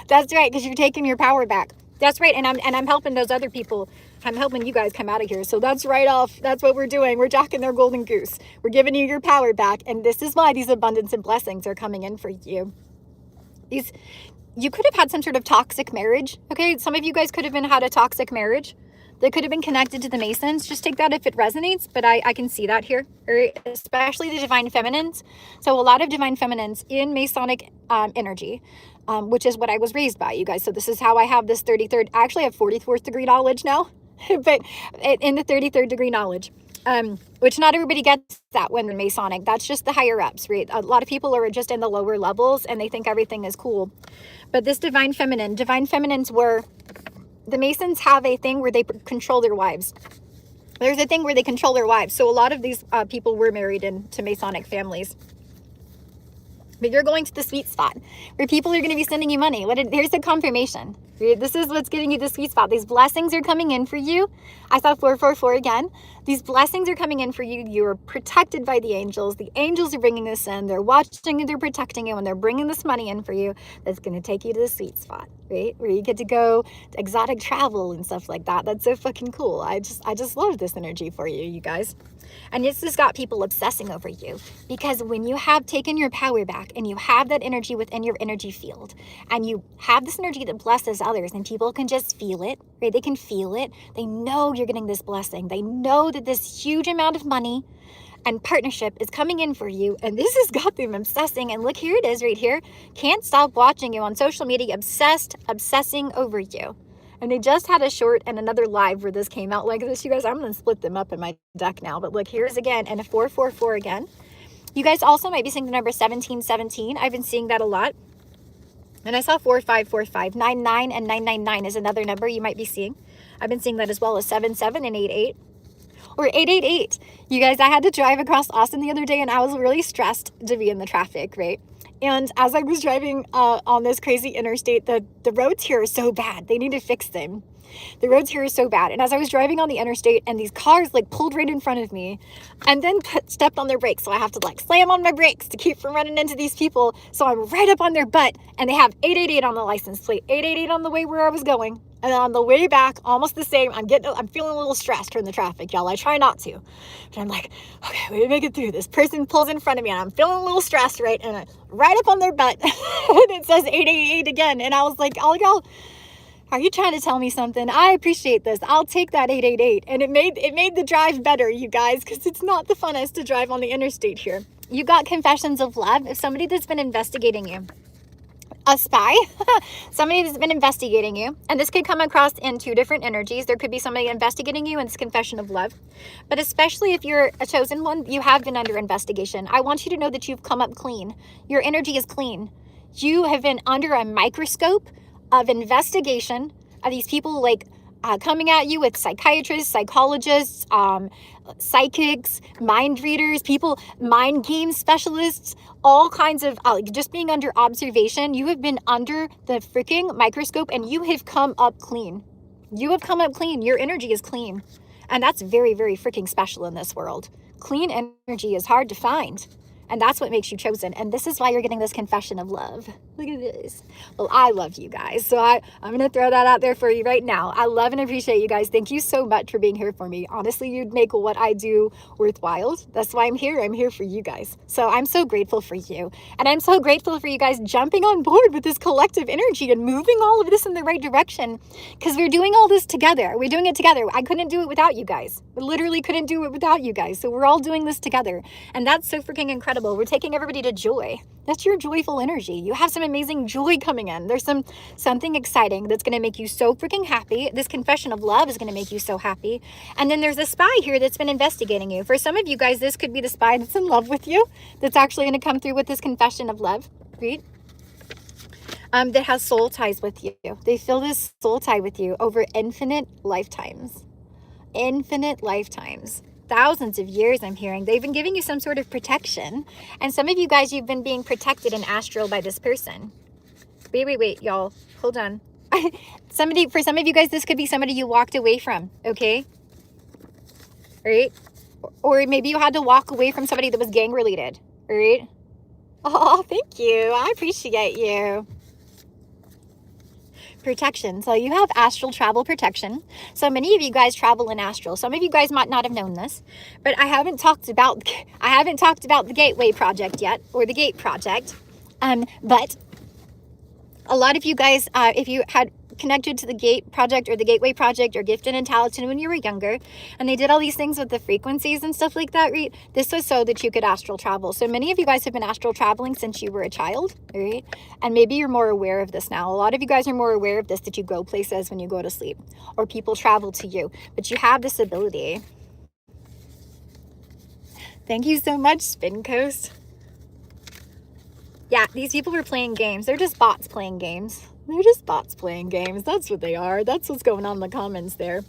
That's right, because you're taking your power back. That's right, and I'm helping those other people I'm helping you guys come out of here. So that's right off. That's what we're doing. We're jacking their golden goose. We're giving you your power back. And this is why these abundance and blessings are coming in for you. You could have had some sort of toxic marriage. Okay. Some of you guys could have had a toxic marriage. They could have been connected to the Masons. Just take that if it resonates. But I can see that here, right? Especially the divine feminines. So a lot of divine feminines in Masonic energy. Which is what I was raised by, you guys. So this is how I have this 33rd, actually I have 44th degree knowledge now, but in the 33rd degree knowledge, which not everybody gets that when they're Masonic. That's just the higher ups, right? A lot of people are just in the lower levels and they think everything is cool. But this divine feminines were, the Masons have a thing where they control their wives. There's a thing where they control their wives. So a lot of these people were married into Masonic families. But you're going to the sweet spot where people are going to be sending you money. Here's the confirmation. This is what's getting you the sweet spot. These blessings are coming in for you. I saw 444 again. These blessings are coming in for you. You're protected by the angels. The angels are bringing this in. They're watching you. They're protecting you. And they're bringing this money in for you. That's going to take you to the sweet spot, right? Where you get to go to exotic travel and stuff like that. That's so fucking cool. I just love this energy for you, you guys. And it's just got people obsessing over you, because when you have taken your power back and you have that energy within your energy field and you have this energy that blesses others and people can just feel it, right? They can feel it. They know you're getting this blessing. They know that this huge amount of money and partnership is coming in for you. And this has got them obsessing. And look, here it is right here. Can't stop watching you on social media, obsessing over you. And they just had a short and another live where this came out like this. You guys, I'm going to split them up in my deck now. But look, here's again, and a 444 again. You guys also might be seeing the number 1717. I've been seeing that a lot. And I saw 4545. 99 and 999 is another number you might be seeing. I've been seeing that as well as 77 and 88. Or 888. You guys, I had to drive across Austin the other day and I was really stressed to be in the traffic, right? And as I was driving on this crazy interstate, the roads here are so bad. They need to fix them. The roads here are so bad. And as I was driving on the interstate and these cars like pulled right in front of me and then stepped on their brakes. So I have to like slam on my brakes to keep from running into these people. So I'm right up on their butt and they have 888 on the license plate, 888 on the way where I was going. And then on the way back, almost the same. I'm feeling a little stressed from the traffic, y'all. I try not to. But I'm like, okay, we make it through. This person pulls in front of me and I'm feeling a little stressed, right? And I, right up on their butt. And it says 888 again. And I was like, oh, y'all, are you trying to tell me something? I appreciate this. I'll take that 888. And it made the drive better, you guys, because it's not the funnest to drive on the interstate here. You got confessions of love. If somebody that's been investigating you, a spy, somebody that's been investigating you, and this could come across in two different energies. There could be somebody investigating you and it's confession of love, but especially if you're a chosen one, you have been under investigation. I want you to know that you've come up clean. Your energy is clean. You have been under a microscope of investigation of these people like coming at you with psychiatrists, psychologists, psychics, mind readers, people, mind game specialists, all kinds of just being under observation. You have been under the freaking microscope and you have come up clean. You have come up clean. Your energy is clean. And that's very, very freaking special in this world. Clean energy is hard to find. And that's what makes you chosen. And this is why you're getting this confession of love. Look at this. Well, I love you guys. So I'm going to throw that out there for you right now. I love and appreciate you guys. Thank you so much for being here for me. Honestly, you'd make what I do worthwhile. That's why I'm here. I'm here for you guys. So I'm so grateful for you. And I'm so grateful for you guys jumping on board with this collective energy and moving all of this in the right direction. Because we're doing all this together. We're doing it together. I couldn't do it without you guys. We literally couldn't do it without you guys. So we're all doing this together. And that's so freaking incredible. We're taking everybody to joy. That's your joyful energy. You have some amazing joy coming in. There's something exciting that's going to make you so freaking happy. This confession of love is going to make you so happy. And then there's a spy here that's been investigating you. For some of you guys, this could be the spy that's in love with you, that's actually going to come through with this confession of love, right? That has soul ties with you. They feel this soul tie with you over infinite lifetimes. Infinite lifetimes. Thousands of years, I'm hearing. They've been giving you some sort of protection. And some of you guys, you've been being protected in astral by this person. Wait, y'all. Hold on. For some of you guys, this could be somebody you walked away from, okay? All right? Or maybe you had to walk away from somebody that was gang related, all right? Oh, thank you. I appreciate you. protection. So you have astral travel protection. So many of you guys travel in astral. Some of you guys might not have known this, but I haven't talked about the Gateway Project yet, or the Gate Project. But a lot of you guys, if you had connected to the Gate Project or the Gateway Project or Gifted and Talented when you were younger, and they did all these things with the frequencies and stuff like that, right? This was so that you could astral travel. So many of you guys have been astral traveling since you were a child, right? And maybe you're more aware of this now. A lot of you guys are more aware of this, that you go places when you go to sleep, or people travel to you, but you have this ability. Thank you so much, Spin Coast. Yeah, these people were playing games. They're just bots playing games. They're just bots playing games. That's what they are. That's what's going on in the comments there.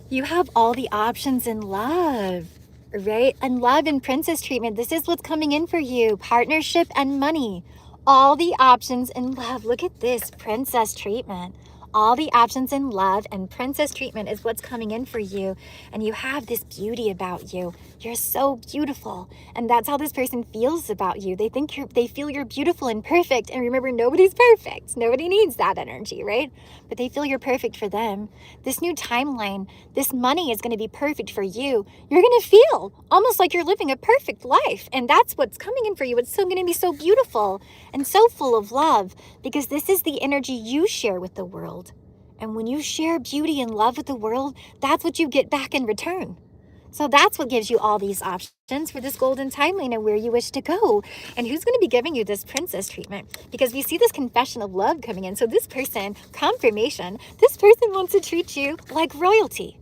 You have all the options in love, right? And love and princess treatment. This is what's coming in for you. Partnership and money. All the options in love. Look at this, princess treatment. All the options in love and princess treatment is what's coming in for you. And you have this beauty about you. You're so beautiful. And that's how this person feels about you. They feel you're beautiful and perfect. And remember, nobody's perfect. Nobody needs that energy, right? But they feel you're perfect for them. This new timeline, this money is going to be perfect for you. You're going to feel almost like you're living a perfect life. And that's what's coming in for you. It's still going to be so beautiful and so full of love, because this is the energy you share with the world. And when you share beauty and love with the world, that's what you get back in return. So that's what gives you all these options for this golden timeline and where you wish to go. And who's going to be giving you this princess treatment? Because we see this confession of love coming in. So this person, confirmation, this person wants to treat you like royalty.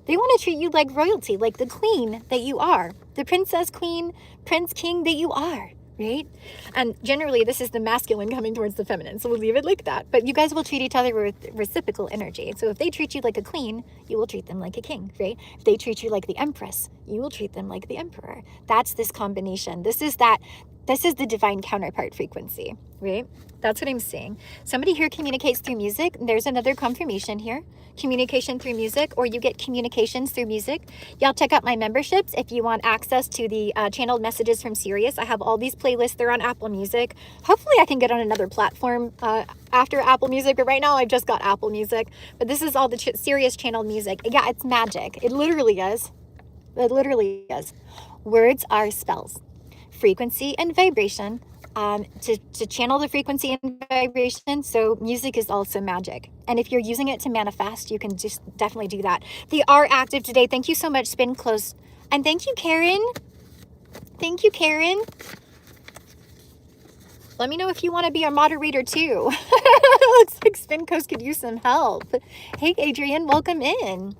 They want to treat you like royalty, like the queen that you are, the princess, queen, prince, king that you are. Right? And generally, this is the masculine coming towards the feminine. So we'll leave it like that. But you guys will treat each other with reciprocal energy. So if they treat you like a queen, you will treat them like a king, right? If they treat you like the empress, you will treat them like the emperor. That's this combination. This is the divine counterpart frequency, right? That's what I'm saying. Somebody here communicates through music. There's another confirmation here. Communication through music, or you get communications through music. Y'all check out my memberships if you want access to the channeled messages from Sirius. I have all these playlists. They're on Apple Music. Hopefully I can get on another platform after Apple Music, but right now I've just got Apple Music. But this is all the Sirius channeled music. Yeah, it's magic. It literally is. It literally is. Words are spells. Frequency and vibration, to channel the frequency and vibration. So music is also magic. And if you're using it to manifest, you can just definitely do that. They are active today. Thank you so much, Spin Close. And thank you, Karen. Thank you, Karen. Let me know if you want to be a moderator too. Looks like Spin Coast could use some help. Hey, Adrian, welcome in.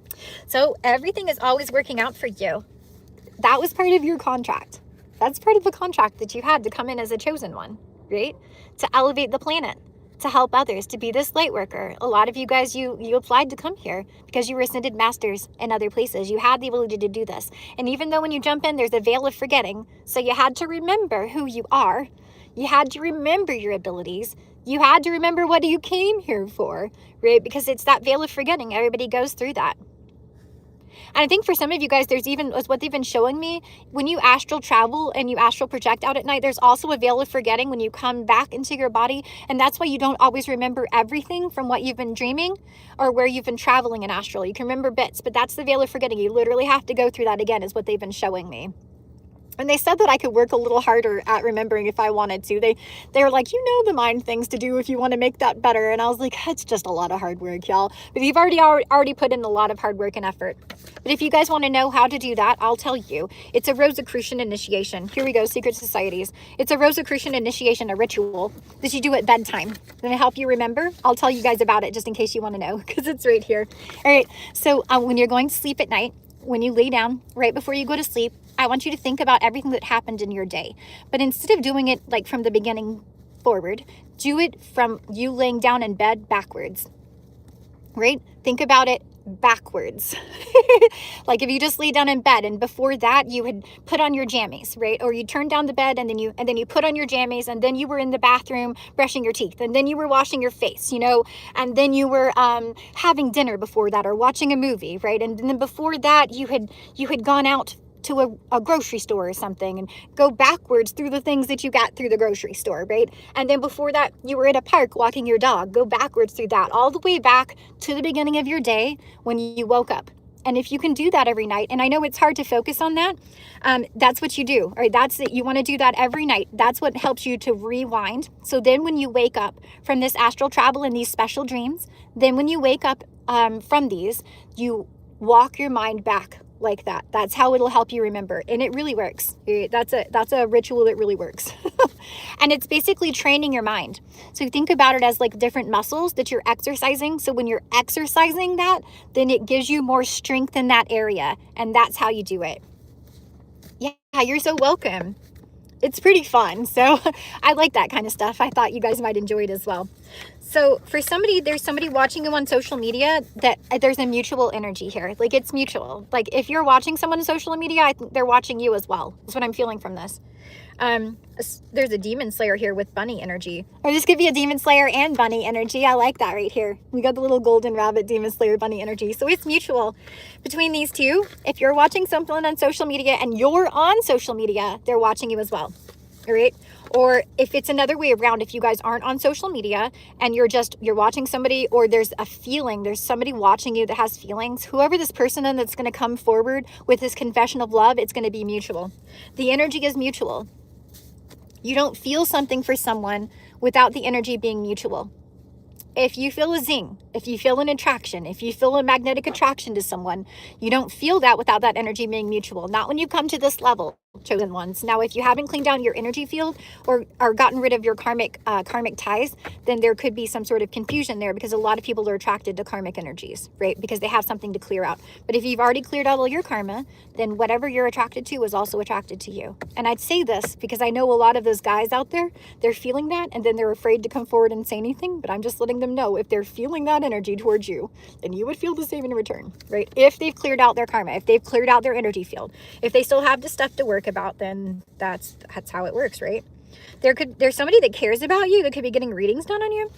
So everything is always working out for you. That was part of your contract. That's part of the contract that you had to come in as a chosen one, right? To elevate the planet, to help others, to be this light worker. A lot of you guys, you applied to come here because you were ascended masters in other places. You had the ability to do this. And even though when you jump in, there's a veil of forgetting. So you had to remember who you are. You had to remember your abilities. You had to remember what you came here for, right? Because it's that veil of forgetting. Everybody goes through that. And I think for some of you guys, there's even, what they've been showing me, when you astral travel and you astral project out at night, there's also a veil of forgetting when you come back into your body. And that's why you don't always remember everything from what you've been dreaming or where you've been traveling in astral. You can remember bits, but that's the veil of forgetting. You literally have to go through that again, is what they've been showing me. And they said that I could work a little harder at remembering if I wanted to. They were like, you know, the mind things to do if you want to make that better. And I was like, it's just a lot of hard work, y'all. But you've already put in a lot of hard work and effort. But if you guys want to know how to do that, I'll tell you. It's a Rosicrucian initiation. Here we go, secret societies. It's a Rosicrucian initiation, a ritual that you do at bedtime. Going to help you remember. I'll tell you guys about it just in case you want to know, because it's right here. All right. So when you're going to sleep at night, when you lay down, right before you go to sleep, I want you to think about everything that happened in your day. But instead of doing it like from the beginning forward, do it from you laying down in bed backwards, right? Think about it backwards. Like if you just lay down in bed and before that you had put on your jammies, right? Or you turned down the bed and then you put on your jammies, and then you were in the bathroom brushing your teeth, and then you were washing your face, you know, and then you were having dinner before that or watching a movie, right? And then before that you had gone out to a grocery store or something and go backwards through the things that you got through the grocery store, right? And then before that, you were at a park walking your dog. Go backwards through that, all the way back to the beginning of your day when you woke up. And if you can do that every night, and I know it's hard to focus on that, that's what you do, right? That's it. You want to do that every night. That's what helps you to rewind. So then when you wake up from this astral travel and these special dreams, then when you wake up from these, you walk your mind back like that. That's how it'll help you remember. And it really works. That's a ritual that really works. And it's basically training your mind. So you think about it as like different muscles that you're exercising. So when you're exercising that, then it gives you more strength in that area. And that's how you do it. Yeah, you're so welcome. It's pretty fun. So I like that kind of stuff. I thought you guys might enjoy it as well. So for somebody, there's somebody watching you on social media that there's a mutual energy here. Like it's mutual. Like if you're watching someone on social media, I think they're watching you as well. That's what I'm feeling from this. There's a demon slayer here with bunny energy. Or this could be a demon slayer and bunny energy. I like that right here. We got the little golden rabbit demon slayer bunny energy. So it's mutual between these two. If you're watching someone on social media and you're on social media, they're watching you as well. All right. Or if it's another way around, if you guys aren't on social media and you're watching somebody, or there's a feeling, there's somebody watching you that has feelings, whoever this person is that's going to come forward with this confession of love, it's going to be mutual. The energy is mutual. You don't feel something for someone without the energy being mutual. If you feel a zing, if you feel an attraction, if you feel a magnetic attraction to someone, you don't feel that without that energy being mutual. Not when you come to this level, chosen ones. Now, if you haven't cleaned down your energy field or gotten rid of your karmic ties, then there could be some sort of confusion there, because a lot of people are attracted to karmic energies, right? Because they have something to clear out. But if you've already cleared out all your karma, then whatever you're attracted to is also attracted to you. And I'd say this because I know a lot of those guys out there, they're feeling that and then they're afraid to come forward and say anything. But I'm just letting them know, if they're feeling that energy towards you, then you would feel the same in return, right? If they've cleared out their karma, if they've cleared out their energy field, if they still have the stuff to work about, then that's how it works, right? There's somebody that cares about you that could be getting readings done on you.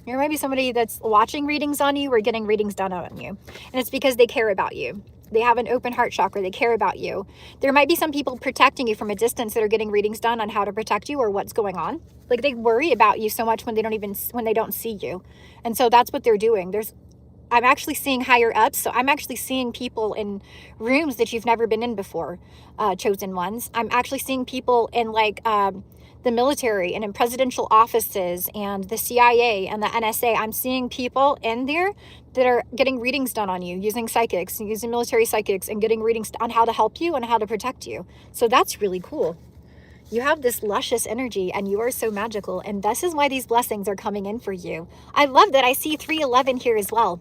There might be somebody that's watching readings on you or getting readings done on you, and it's because they care about you. They have an open heart chakra. They care about you. There might be some people protecting you from a distance that are getting readings done on how to protect you or what's going on. Like they worry about you so much when they don't see you, and so that's what they're doing. I'm actually seeing higher ups. So I'm actually seeing people in rooms that you've never been in before, chosen ones. I'm actually seeing people in like the military and in presidential offices and the CIA and the NSA. I'm seeing people in there that are getting readings done on you using psychics, using military psychics, and getting readings on how to help you and how to protect you. So that's really cool. You have this luscious energy and you are so magical. And this is why these blessings are coming in for you. I love that I see 311 here as well.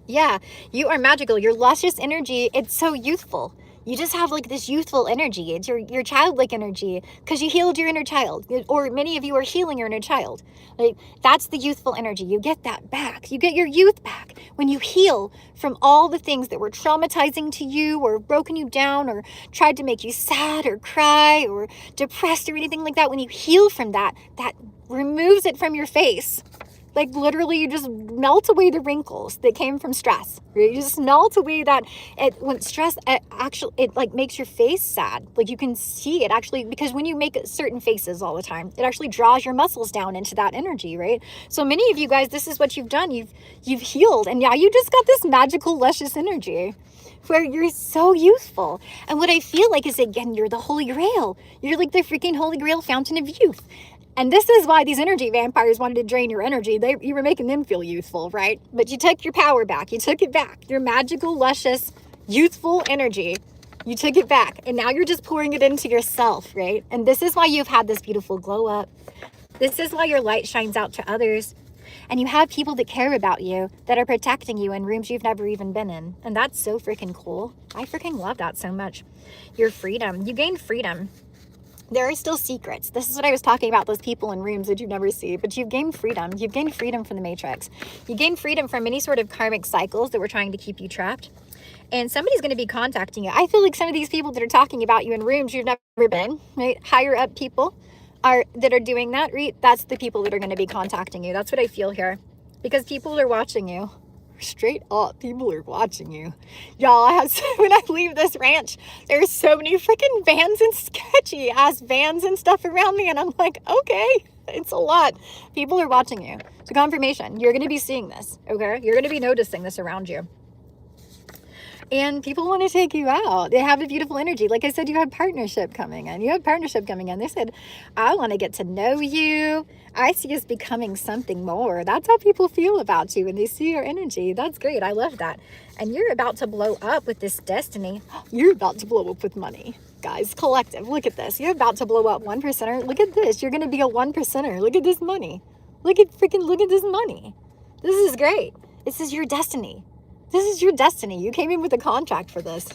Yeah, you are magical. Your luscious energy, it's so youthful. You just have like this youthful energy. It's your childlike energy because you healed your inner child, or many of you are healing your inner child. Like that's the youthful energy. You get that back. You get your youth back when you heal from all the things that were traumatizing to you or broken you down or tried to make you sad or cry or depressed or anything like that. When you heal from that, that removes it from your face. Like literally you just melt away the wrinkles that came from stress. Right? You just melt away that when stress it like makes your face sad. Like you can see it actually, because when you make certain faces all the time, it actually draws your muscles down into that energy, right? So many of you guys, this is what you've done. You've healed, and now you just got this magical, luscious energy where you're so youthful. And what I feel like is, again, you're the Holy Grail. You're like the freaking Holy Grail fountain of youth. And this is why these energy vampires wanted to drain your energy. You were making them feel youthful, right? But you took your power back. You took it back. Your magical, luscious, youthful energy. You took it back. And now you're just pouring it into yourself, right? And this is why you've had this beautiful glow up. This is why your light shines out to others. And you have people that care about you, that are protecting you in rooms you've never even been in. And that's so freaking cool. I freaking love that so much. Your freedom. You gain freedom. There are still secrets. This is what I was talking about, those people in rooms that you never see, but you've gained freedom. You've gained freedom from the matrix. You gained freedom from any sort of karmic cycles that were trying to keep you trapped. And somebody's going to be contacting you. I feel like some of these people that are talking about you in rooms you've never been, right? Higher up people that are doing that, right? That's the people that are going to be contacting you. That's what I feel here, because people are watching you. Straight up, people are watching you. Y'all, when I leave this ranch, there's so many freaking vans and sketchy ass vans and stuff around me. And I'm like, okay, it's a lot. People are watching you. So confirmation, you're going to be seeing this, okay? You're going to be noticing this around you. And people want to take you out. They have a beautiful energy. Like I said, you have partnership coming in. You have partnership coming in. They said, I want to get to know you. I see us becoming something more. That's how people feel about you when they see your energy. That's great. I love that. And you're about to blow up with this destiny. You're about to blow up with money. Guys, collective, look at this. You're about to blow up 1%er. Look at this. You're going to be a 1%er. Look at this money. Look at this money. This is great. This is your destiny. This is your destiny. You came in with a contract for this.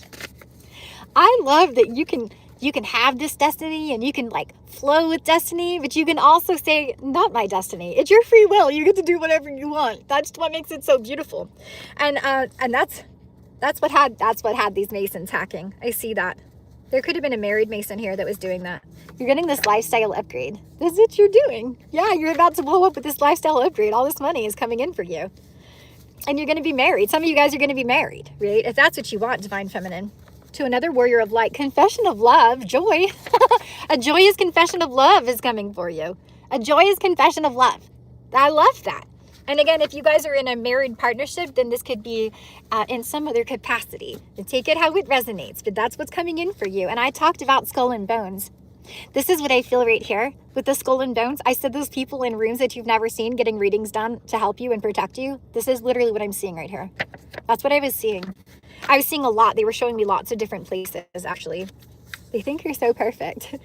I love that you can have this destiny and you can like flow with destiny, but you can also say, not my destiny. It's your free will. You get to do whatever you want. That's what makes it so beautiful. And that's what had these Masons hacking. I see that. There could have been a married Mason here that was doing that. You're getting this lifestyle upgrade. This is what you're doing. Yeah, you're about to blow up with this lifestyle upgrade. All this money is coming in for you. And you're going to be married. Some of you guys are going to be married, right? If that's what you want, Divine Feminine. To another warrior of light. Confession of love. Joy. A joyous confession of love is coming for you. A joyous confession of love. I love that. And again, if you guys are in a married partnership, then this could be in some other capacity. And take it how it resonates. But that's what's coming in for you. And I talked about skull and bones. This is what I feel right here with the skull and bones. I said those people in rooms that you've never seen getting readings done to help you and protect you. This is literally what I'm seeing right here. That's what I was seeing. I was seeing a lot. They were showing me lots of different places, actually. They think you're so perfect.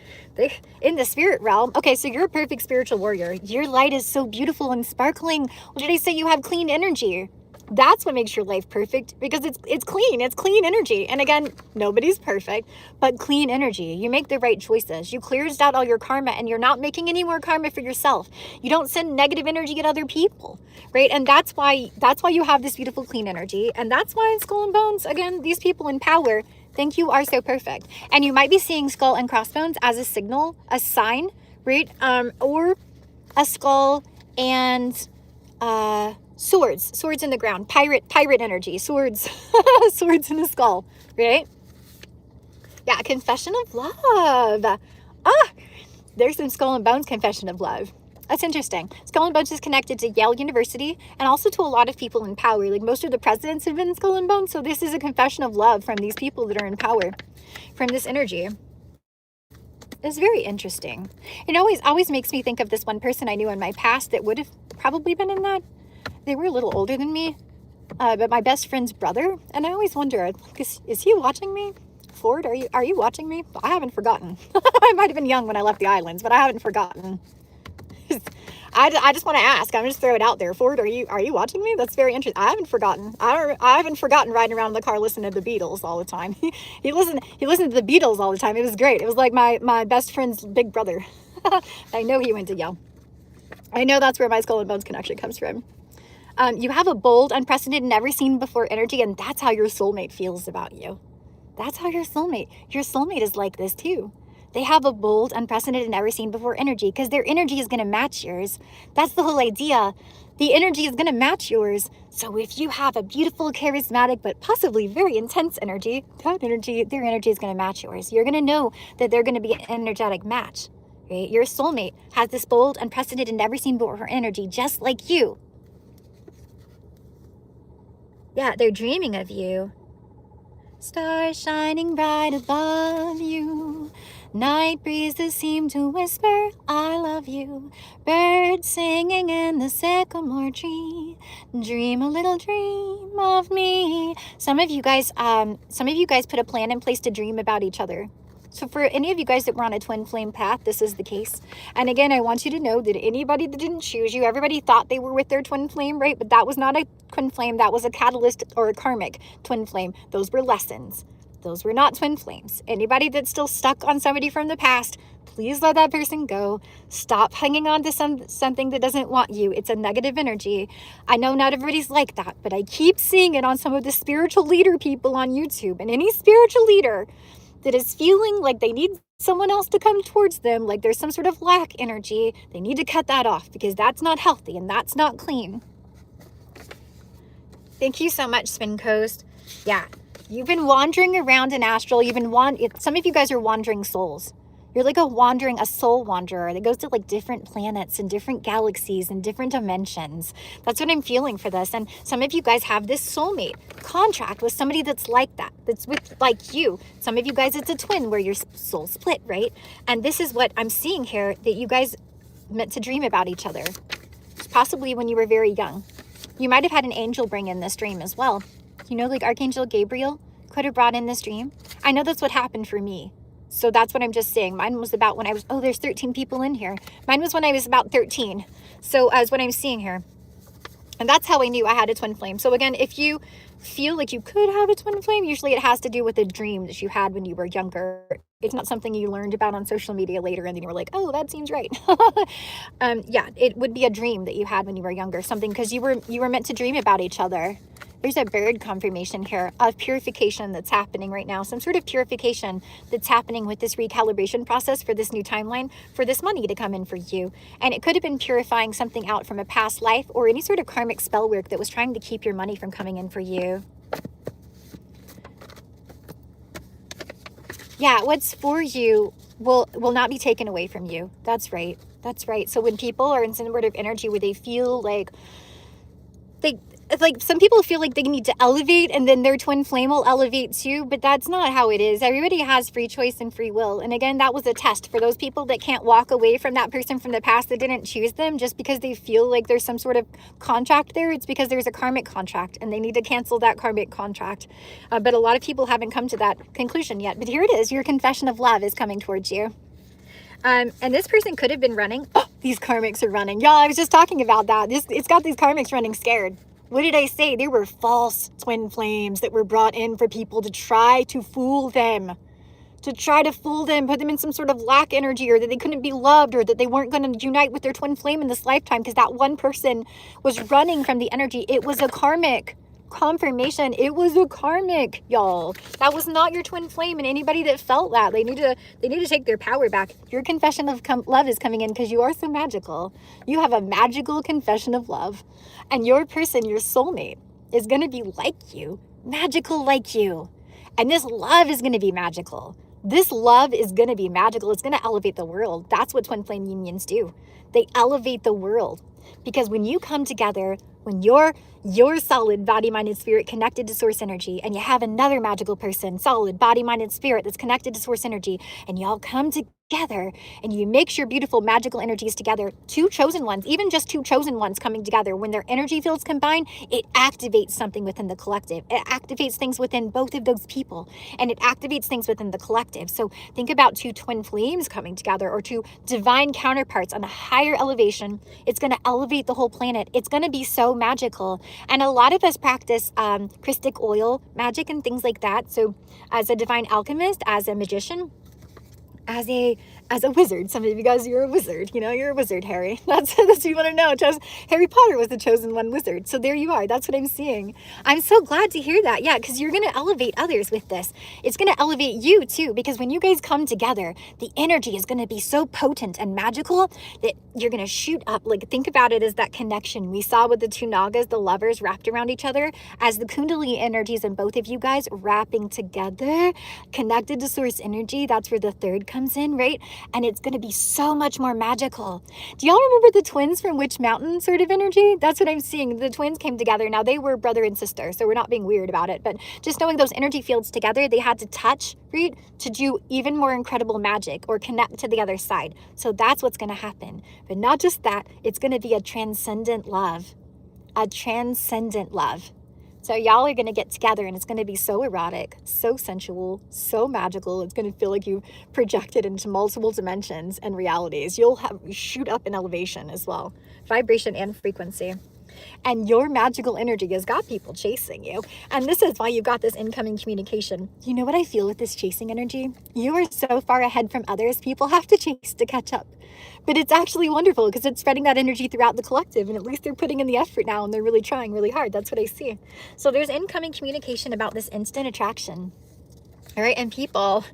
In the spirit realm. Okay, so you're a perfect spiritual warrior. Your light is so beautiful and sparkling. What did I say? You have clean energy. That's what makes your life perfect, because it's clean. It's clean energy. And again, nobody's perfect, but clean energy. You make the right choices. You cleared out all your karma, and you're not making any more karma for yourself. You don't send negative energy at other people, right? And that's why you have this beautiful clean energy. And that's why in Skull and Bones, again, these people in power think you are so perfect. And you might be seeing skull and crossbones as a signal, a sign, right? Or a skull and swords in the ground, pirate energy, swords swords in the skull, right? Yeah, confession of love. There's some Skull and Bones confession of love. That's interesting. Skull and Bones is connected to Yale University and also to a lot of people in power. Like most of the presidents have been in Skull and Bones, so this is a confession of love from these people that are in power, from this energy. It's very interesting. It always makes me think of this one person I knew in my past that would have probably been in that. They were a little older than me, but my best friend's brother. And I always wonder, is he watching me? Ford, are you watching me? I haven't forgotten. I might have been young when I left the islands, but I haven't forgotten. I just want to ask. I'm just throw it out there. Ford, are you watching me? That's very interesting. I haven't forgotten. I haven't forgotten riding around in the car listening to the Beatles all the time. He listened to the Beatles all the time. It was great. It was like my best friend's big brother. I know he went to Yale. I know that's where my Skull and Bones connection comes from. You have a bold, unprecedented, never seen before energy, and that's how your soulmate feels about you. That's how your soulmate is like this too. They have a bold, unprecedented, never seen before energy, because their energy is going to match yours. That's the whole idea. The energy is going to match yours. So if you have a beautiful, charismatic, but possibly very intense energy, their energy is going to match yours. You're going to know that they're going to be an energetic match. Right? Your soulmate has this bold, unprecedented, never seen before energy, just like you. Yeah, they're dreaming of you. Stars shining bright above you. Night breezes seem to whisper, I love you. Birds singing in the sycamore tree. Dream a little dream of me. Some of you guys put a plan in place to dream about each other. So for any of you guys that were on a twin flame path, this is the case. And again, I want you to know that anybody that didn't choose you, everybody thought they were with their twin flame, right? But that was not a twin flame. That was a catalyst or a karmic twin flame. Those were lessons. Those were not twin flames. Anybody that's still stuck on somebody from the past, please let that person go. Stop hanging on to something that doesn't want you. It's a negative energy. I know not everybody's like that, but I keep seeing it on some of the spiritual leader people on YouTube. And any spiritual leader that is feeling like they need someone else to come towards them, like there's some sort of lack energy, they need to cut that off, because that's not healthy and that's not clean. Thank you so much, Spin Coast. Yeah, you've been wandering around in astral. Some of you guys are wandering souls. You're like a soul wanderer that goes to like different planets and different galaxies and different dimensions. That's what I'm feeling for this. And some of you guys have this soulmate contract with somebody that's like that, that's with like you. Some of you guys, it's a twin where your soul split, right? And this is what I'm seeing here, that you guys meant to dream about each other, possibly when you were very young. You might have had an angel bring in this dream as well. You know, like Archangel Gabriel could have brought in this dream. I know that's what happened for me. So that's what I'm just saying. Mine was about when I was, oh, there's 13 people in here. Mine was when I was about 13. So as what I'm seeing here. And that's how I knew I had a twin flame. So again, if you feel like you could have a twin flame, usually it has to do with a dream that you had when you were younger. It's not something you learned about on social media later and then you were like, oh, that seems right. Yeah, it would be a dream that you had when you were younger, something, because you were meant to dream about each other. There's a bird confirmation here of purification that's happening right now. Some sort of purification that's happening with this recalibration process for this new timeline, for this money to come in for you. And it could have been purifying something out from a past life or any sort of karmic spell work that was trying to keep your money from coming in for you. Yeah, what's for you will not be taken away from you. That's right. That's right. So when people are in some sort of energy where they feel like some people feel like they need to elevate and then their twin flame will elevate too, but that's not how it is. Everybody has free choice and free will. And again, that was a test for those people that can't walk away from that person from the past that didn't choose them just because they feel like there's some sort of contract there. It's because there's a karmic contract and they need to cancel that karmic contract. But a lot of people haven't come to that conclusion yet. But here it is. Your confession of love is coming towards you. And this person could have been running. Oh, these karmics are running. Y'all, I was just talking about that. It's got these karmics running scared. What did I say? There were false twin flames that were brought in for people to try to fool them. Put them in some sort of lack energy, or that they couldn't be loved, or that they weren't going to unite with their twin flame in this lifetime because that one person was running from the energy. It was a karmic confirmation. It was a karmic, y'all. That was not your twin flame, and anybody that felt that, they need to take their power back. Your confession of love is coming in because you are so magical. You have a magical confession of love, and your person, your soulmate, is going to be like you, magical like you, and this love is going to be magical. This love is going to be magical. It's going to elevate the world. That's what twin flame unions do. They elevate the world. Because when you come together, when you're solid body, mind, and spirit connected to source energy, and you have another magical person, solid body, mind, and spirit that's connected to source energy, and y'all come together and you mix your beautiful magical energies together, two chosen ones, even just two chosen ones coming together, when their energy fields combine, it activates something within the collective. It activates things within both of those people, and it activates things within the collective. So think about two twin flames coming together, or two divine counterparts on a higher elevation. It's going to elevate the whole planet. It's going to be so magical. And a lot of us practice Christic oil magic and things like that. So as a divine alchemist, as a magician, as a wizard. Some of you guys, you're a wizard. You know, you're a wizard, Harry. That's what you want to know. Harry Potter was the chosen one wizard. So there you are. That's what I'm seeing. I'm so glad to hear that. Yeah, because you're going to elevate others with this. It's going to elevate you too, because when you guys come together, the energy is going to be so potent and magical that you're going to shoot up. Like, think about it as that connection we saw with the two Nagas, the lovers wrapped around each other, as the Kundalini energies in both of you guys wrapping together, connected to source energy. That's where the third comes in, right? And it's going to be so much more magical. Do y'all remember the twins from Witch Mountain sort of energy? That's what I'm seeing. The twins came together. Now, they were brother and sister, so we're not being weird about it, but just knowing those energy fields together, they had to touch, right, to do even more incredible magic or connect to the other side. So that's what's going to happen. But not just that, it's going to be a transcendent love. A transcendent love. So y'all are going to get together and it's going to be so erotic, so sensual, so magical. It's going to feel like you projected into multiple dimensions and realities. You'll shoot up in elevation as well, vibration and frequency. And your magical energy has got people chasing you. And this is why you've got this incoming communication. You know what I feel with this chasing energy? You are so far ahead from others. People have to chase to catch up. But it's actually wonderful because it's spreading that energy throughout the collective. And at least they're putting in the effort now and they're really trying really hard. That's what I see. So there's incoming communication about this instant attraction. All right, and people,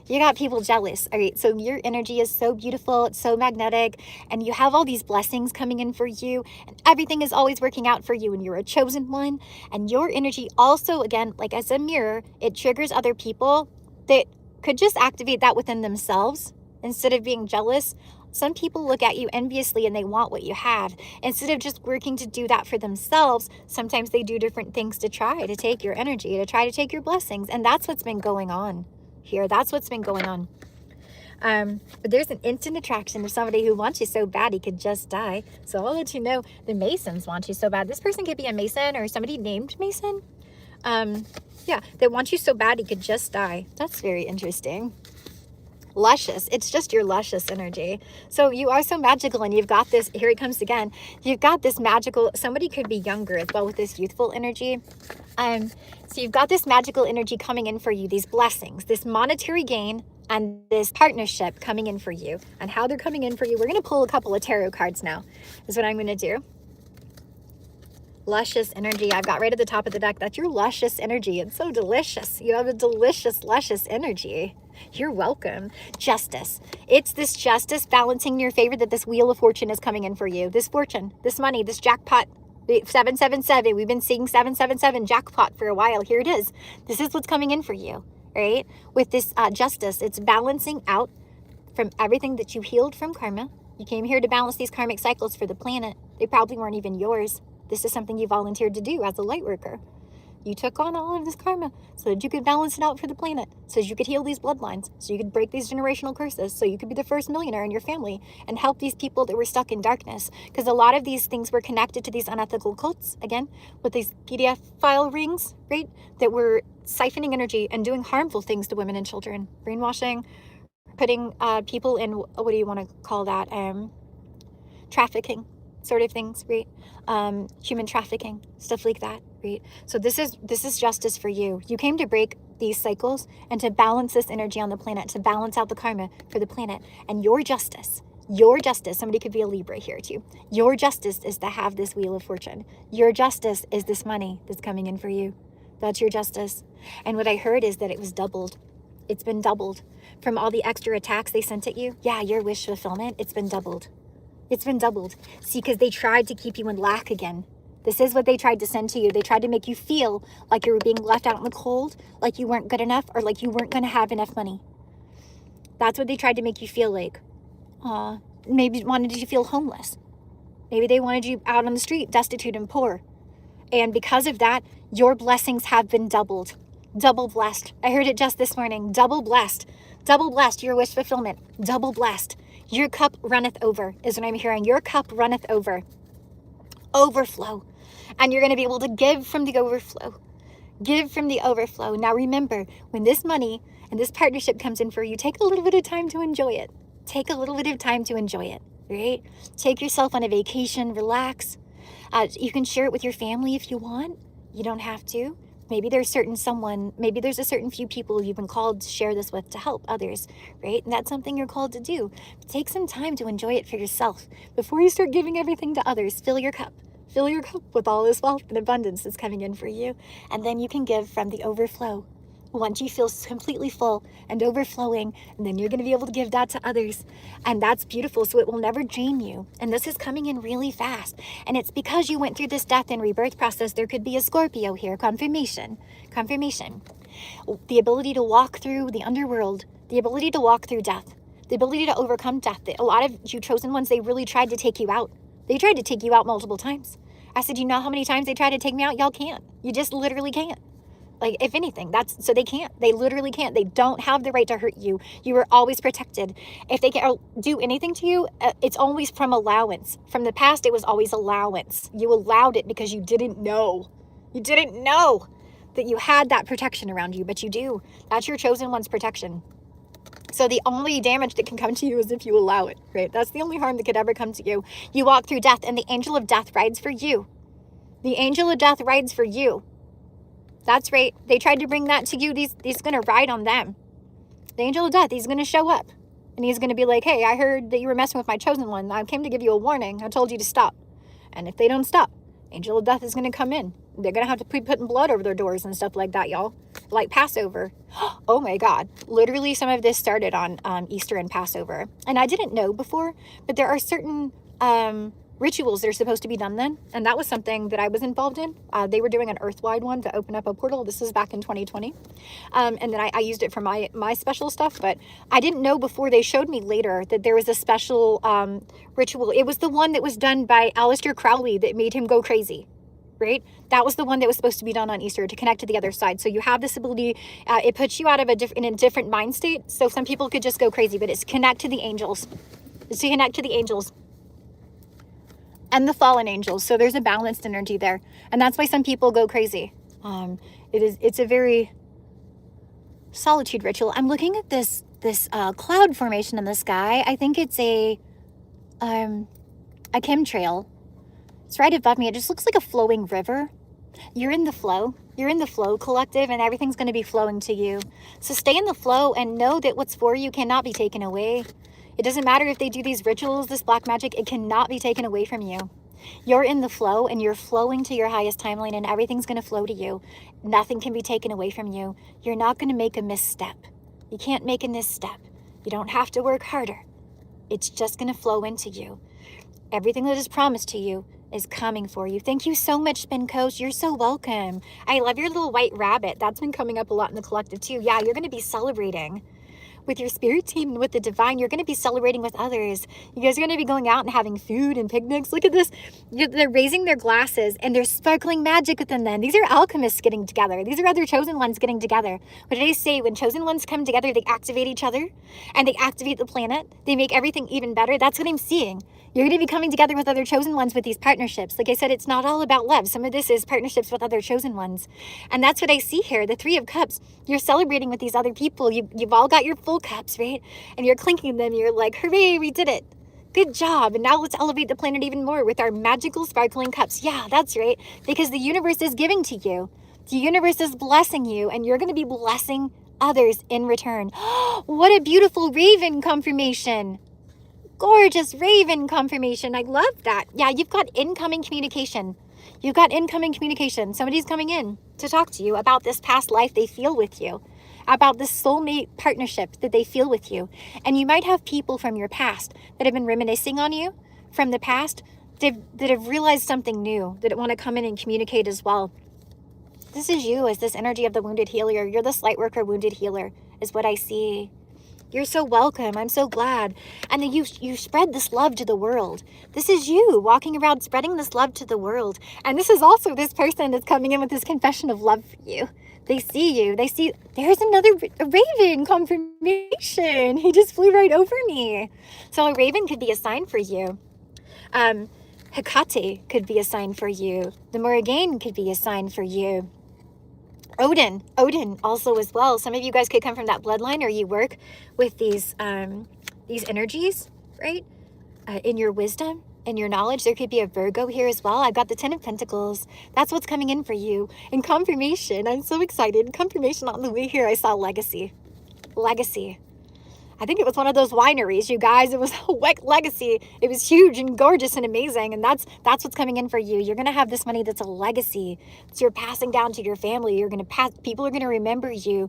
you got people jealous. All right, so your energy is so beautiful, it's so magnetic, and you have all these blessings coming in for you, and everything is always working out for you, and you're a chosen one. And your energy also, again, like as a mirror, it triggers other people that could just activate that within themselves instead of being jealous. Some people look at you enviously and they want what you have. Instead of just working to do that for themselves, sometimes they do different things to try to take your energy, to try to take your blessings. And that's what's been going on here. That's what's been going on. But there's an instant attraction of somebody who wants you so bad he could just die. So I'll let you know the Masons want you so bad. This person could be a Mason or somebody named Mason. Yeah, they want you so bad he could just die. That's very interesting. Luscious. It's just your luscious energy. So you are so magical, and you've got this, here it comes again, you've got this magical, somebody could be younger as well with this youthful energy. So you've got this magical energy coming in for you, these blessings, this monetary gain, and this partnership coming in for you. And how they're coming in for you, we're going to pull a couple of tarot cards now, is what I'm going to do. Luscious energy. I've got right at the top of the deck. That's your luscious energy. It's so delicious. You have a delicious, luscious energy. You're welcome. Justice. It's this justice balancing in your favor that this wheel of fortune is coming in for you. This fortune, this money, this jackpot. 777. We've been seeing 777 jackpot for a while. Here it is. This is what's coming in for you, right? With this justice, it's balancing out from everything that you healed from karma. You came here to balance these karmic cycles for the planet. They probably weren't even yours. This is something you volunteered to do as a light worker. You took on all of this karma so that you could balance it out for the planet, so that you could heal these bloodlines, so you could break these generational curses, so you could be the first millionaire in your family and help these people that were stuck in darkness. Because a lot of these things were connected to these unethical cults, again, with these PDF file rings, right, that were siphoning energy and doing harmful things to women and children. Brainwashing, putting people in, what do you want to call that, trafficking sort of things, right? Human trafficking, stuff like that, right? So this is justice for you. You came to break these cycles and to balance this energy on the planet, to balance out the karma for the planet. And your justice, somebody could be a Libra here too. Your justice is to have this wheel of fortune. Your justice is this money that's coming in for you. That's your justice. And what I heard is that it was doubled. It's been doubled from all the extra attacks they sent at you. Yeah, your wish fulfillment, it's been doubled. It's been doubled. See, because they tried to keep you in lack again. This is what they tried to send to you. They tried to make you feel like you were being left out in the cold, like you weren't good enough, or like you weren't going to have enough money. That's what they tried to make you feel like. Maybe wanted you to feel homeless. Maybe they wanted you out on the street, destitute and poor. And because of that, your blessings have been doubled. Double blessed. I heard it just this morning. Double blessed. Double blessed. Your wish fulfillment. Double blessed. Your cup runneth over is what I'm hearing. Your cup runneth over. Overflow. And you're going to be able to give from the overflow. Give from the overflow. Now remember, when this money and this partnership comes in for you, take a little bit of time to enjoy it. Take a little bit of time to enjoy it, right? Take yourself on a vacation, relax. You can share it with your family if you want. You don't have to. Maybe there's a certain few people you've been called to share this with to help others, right? And that's something you're called to do. But take some time to enjoy it for yourself. Before you start giving everything to others, fill your cup. Fill your cup with all this wealth and abundance that's coming in for you. And then you can give from the overflow. Once you feel completely full and overflowing, and then you're going to be able to give that to others. And that's beautiful, so it will never drain you. And this is coming in really fast. And it's because you went through this death and rebirth process. There could be a Scorpio here. Confirmation. The ability to walk through the underworld. The ability to walk through death. The ability to overcome death. A lot of you chosen ones, they really tried to take you out. They tried to take you out multiple times. I said, you know how many times they tried to take me out? Y'all can't. You just literally can't. Like, if anything, so they can't. They literally can't. They don't have the right to hurt you. You were always protected. If they can do anything to you, it's always from allowance. From the past, it was always allowance. You allowed it because you didn't know. You didn't know that you had that protection around you, but you do. That's your chosen one's protection. So the only damage that can come to you is if you allow it, right? That's the only harm that could ever come to you. You walk through death, and the angel of death rides for you. The angel of death rides for you. That's right. They tried to bring that to you. He's going to ride on them. The angel of death, he's going to show up. And he's going to be like, hey, I heard that you were messing with my chosen one. I came to give you a warning. I told you to stop. And if they don't stop, angel of death is going to come in. They're going to have to be putting blood over their doors and stuff like that, y'all. Like Passover. Oh my God. Literally, some of this started on Easter and Passover. And I didn't know before, but there are certain rituals that are supposed to be done then. And that was something that I was involved in. They were doing an earthwide one to open up a portal. This was back in 2020. And then I used it for my special stuff. But I didn't know before. They showed me later that there was a special ritual. It was the one that was done by Aleister Crowley that made him go crazy. Right? That was the one that was supposed to be done on Easter to connect to the other side. So you have this ability, it puts you out of in a different mind state. So some people could just go crazy, but it's connect to the angels. It's to connect to the angels and the fallen angels. So there's a balanced energy there. And that's why some people go crazy. It's a very solitude ritual. I'm looking at this cloud formation in the sky. I think it's a chemtrail. It's right above me. It just looks like a flowing river. You're in the flow. You're in the flow collective, and everything's going to be flowing to you. So stay in the flow and know that what's for you cannot be taken away. It doesn't matter if they do these rituals, this black magic, it cannot be taken away from you. You're in the flow and you're flowing to your highest timeline, and everything's going to flow to you. Nothing can be taken away from you. You're not going to make a misstep. You can't make a misstep. You don't have to work harder. It's just going to flow into you. Everything that is promised to you is coming for you. Thank you so much, Spin Coach. You're so welcome. I love your little white rabbit. That's been coming up a lot in the collective too. Yeah, you're going to be celebrating with your spirit team and with the divine. You're going to be celebrating with others. You guys are going to be going out and having food and picnics. Look at this. They're raising their glasses and there's sparkling magic within them. These are alchemists getting together. These are other chosen ones getting together. What did I say? When chosen ones come together, they activate each other and they activate the planet. They make everything even better. That's what I'm seeing. You're going to be coming together with other chosen ones with these partnerships. Like I said, it's not all about love. Some of this is partnerships with other chosen ones. And that's what I see here. The Three of Cups. You're celebrating with these other people. You've all got your full cups, right? And you're clinking them. You're like, hooray, we did it. Good job. And now let's elevate the planet even more with our magical sparkling cups. Yeah, that's right. Because the universe is giving to you. The universe is blessing you. And you're going to be blessing others in return. What a beautiful raven confirmation. Gorgeous raven confirmation. I love that. Yeah, you've got incoming communication. You've got incoming communication. Somebody's coming in to talk to you about this past life they feel with you, about this soulmate partnership that they feel with you. And you might have people from your past that have been reminiscing on you from the past that have realized something new, that want to come in and communicate as well. This is you as this energy of the wounded healer. You're this light worker wounded healer is what I see. You're so welcome. I'm so glad. And then you spread this love to the world. This is you walking around spreading this love to the world. And this is also this person that's coming in with this confession of love for you. They see you. They see, there's another raven confirmation. He just flew right over me. So a raven could be a sign for you. Hecate could be a sign for you. The Morrigan could be a sign for you. Odin also as well. Some of you guys could come from that bloodline, or you work with these energies, right? In your wisdom and your knowledge. There could be a Virgo here as well. I've got the 10 of Pentacles. That's what's coming in for you. And confirmation. I'm so excited. Confirmation on the way here. I saw legacy. Legacy. I think it was one of those wineries, you guys. It was a legacy. It was huge and gorgeous and amazing. And that's what's coming in for you. You're going to have this money that's a legacy that you're passing down to your family. You're going to pass. People are going to remember you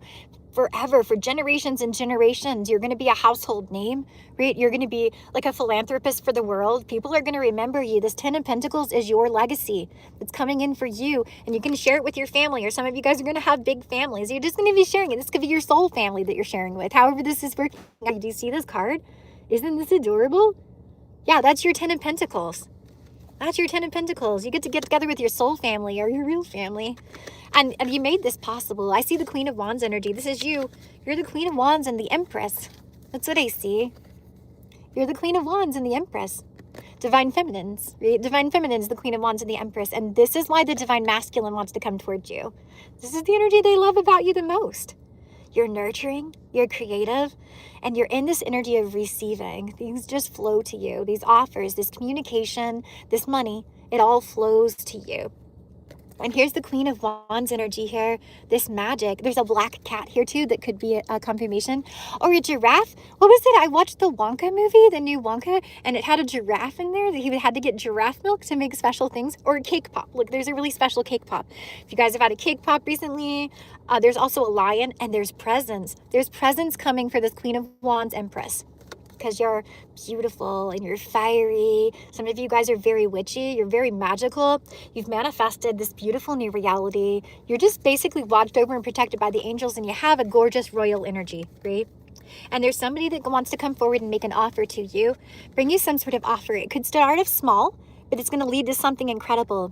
forever, for generations and generations. You're going to be a household name, right? You're going to be like a philanthropist for the world. People are going to remember you. This 10 of Pentacles is your legacy that's coming in for you, and you can share it with your family, or some of you guys are going to have big families. You're just going to be sharing it. This could be your soul family that you're sharing with. However this is working. Do you see this card? Isn't this adorable? Yeah, that's your 10 of Pentacles. That's your 10 of Pentacles. You get to get together with your soul family or your real family. And you made this possible. I see the Queen of Wands energy. This is you. You're the Queen of Wands and the Empress. That's what I see. You're the Queen of Wands and the Empress. Divine Feminines. Right? Divine Feminine is the Queen of Wands and the Empress. And this is why the Divine Masculine wants to come towards you. This is the energy they love about you the most. You're nurturing, you're creative, and you're in this energy of receiving. Things just flow to you. These offers, this communication, this money, it all flows to you. And here's the Queen of Wands energy here. This magic. There's a black cat here too that could be a confirmation. Or a giraffe. What was it? I watched the Wonka movie, the new Wonka, and it had a giraffe in there that he had to get giraffe milk to make special things. Or a cake pop. Look, there's a really special cake pop. If you guys have had a cake pop recently, there's also a lion, and there's presents. There's presents coming for this Queen of Wands Empress. Because you're beautiful and you're fiery. Some of you guys are very witchy. You're very magical. You've manifested this beautiful new reality. You're just basically watched over and protected by the angels, and you have a gorgeous royal energy, right? And there's somebody that wants to come forward and make an offer to you, bring you some sort of offer. It could start off small, but it's going to lead to something incredible.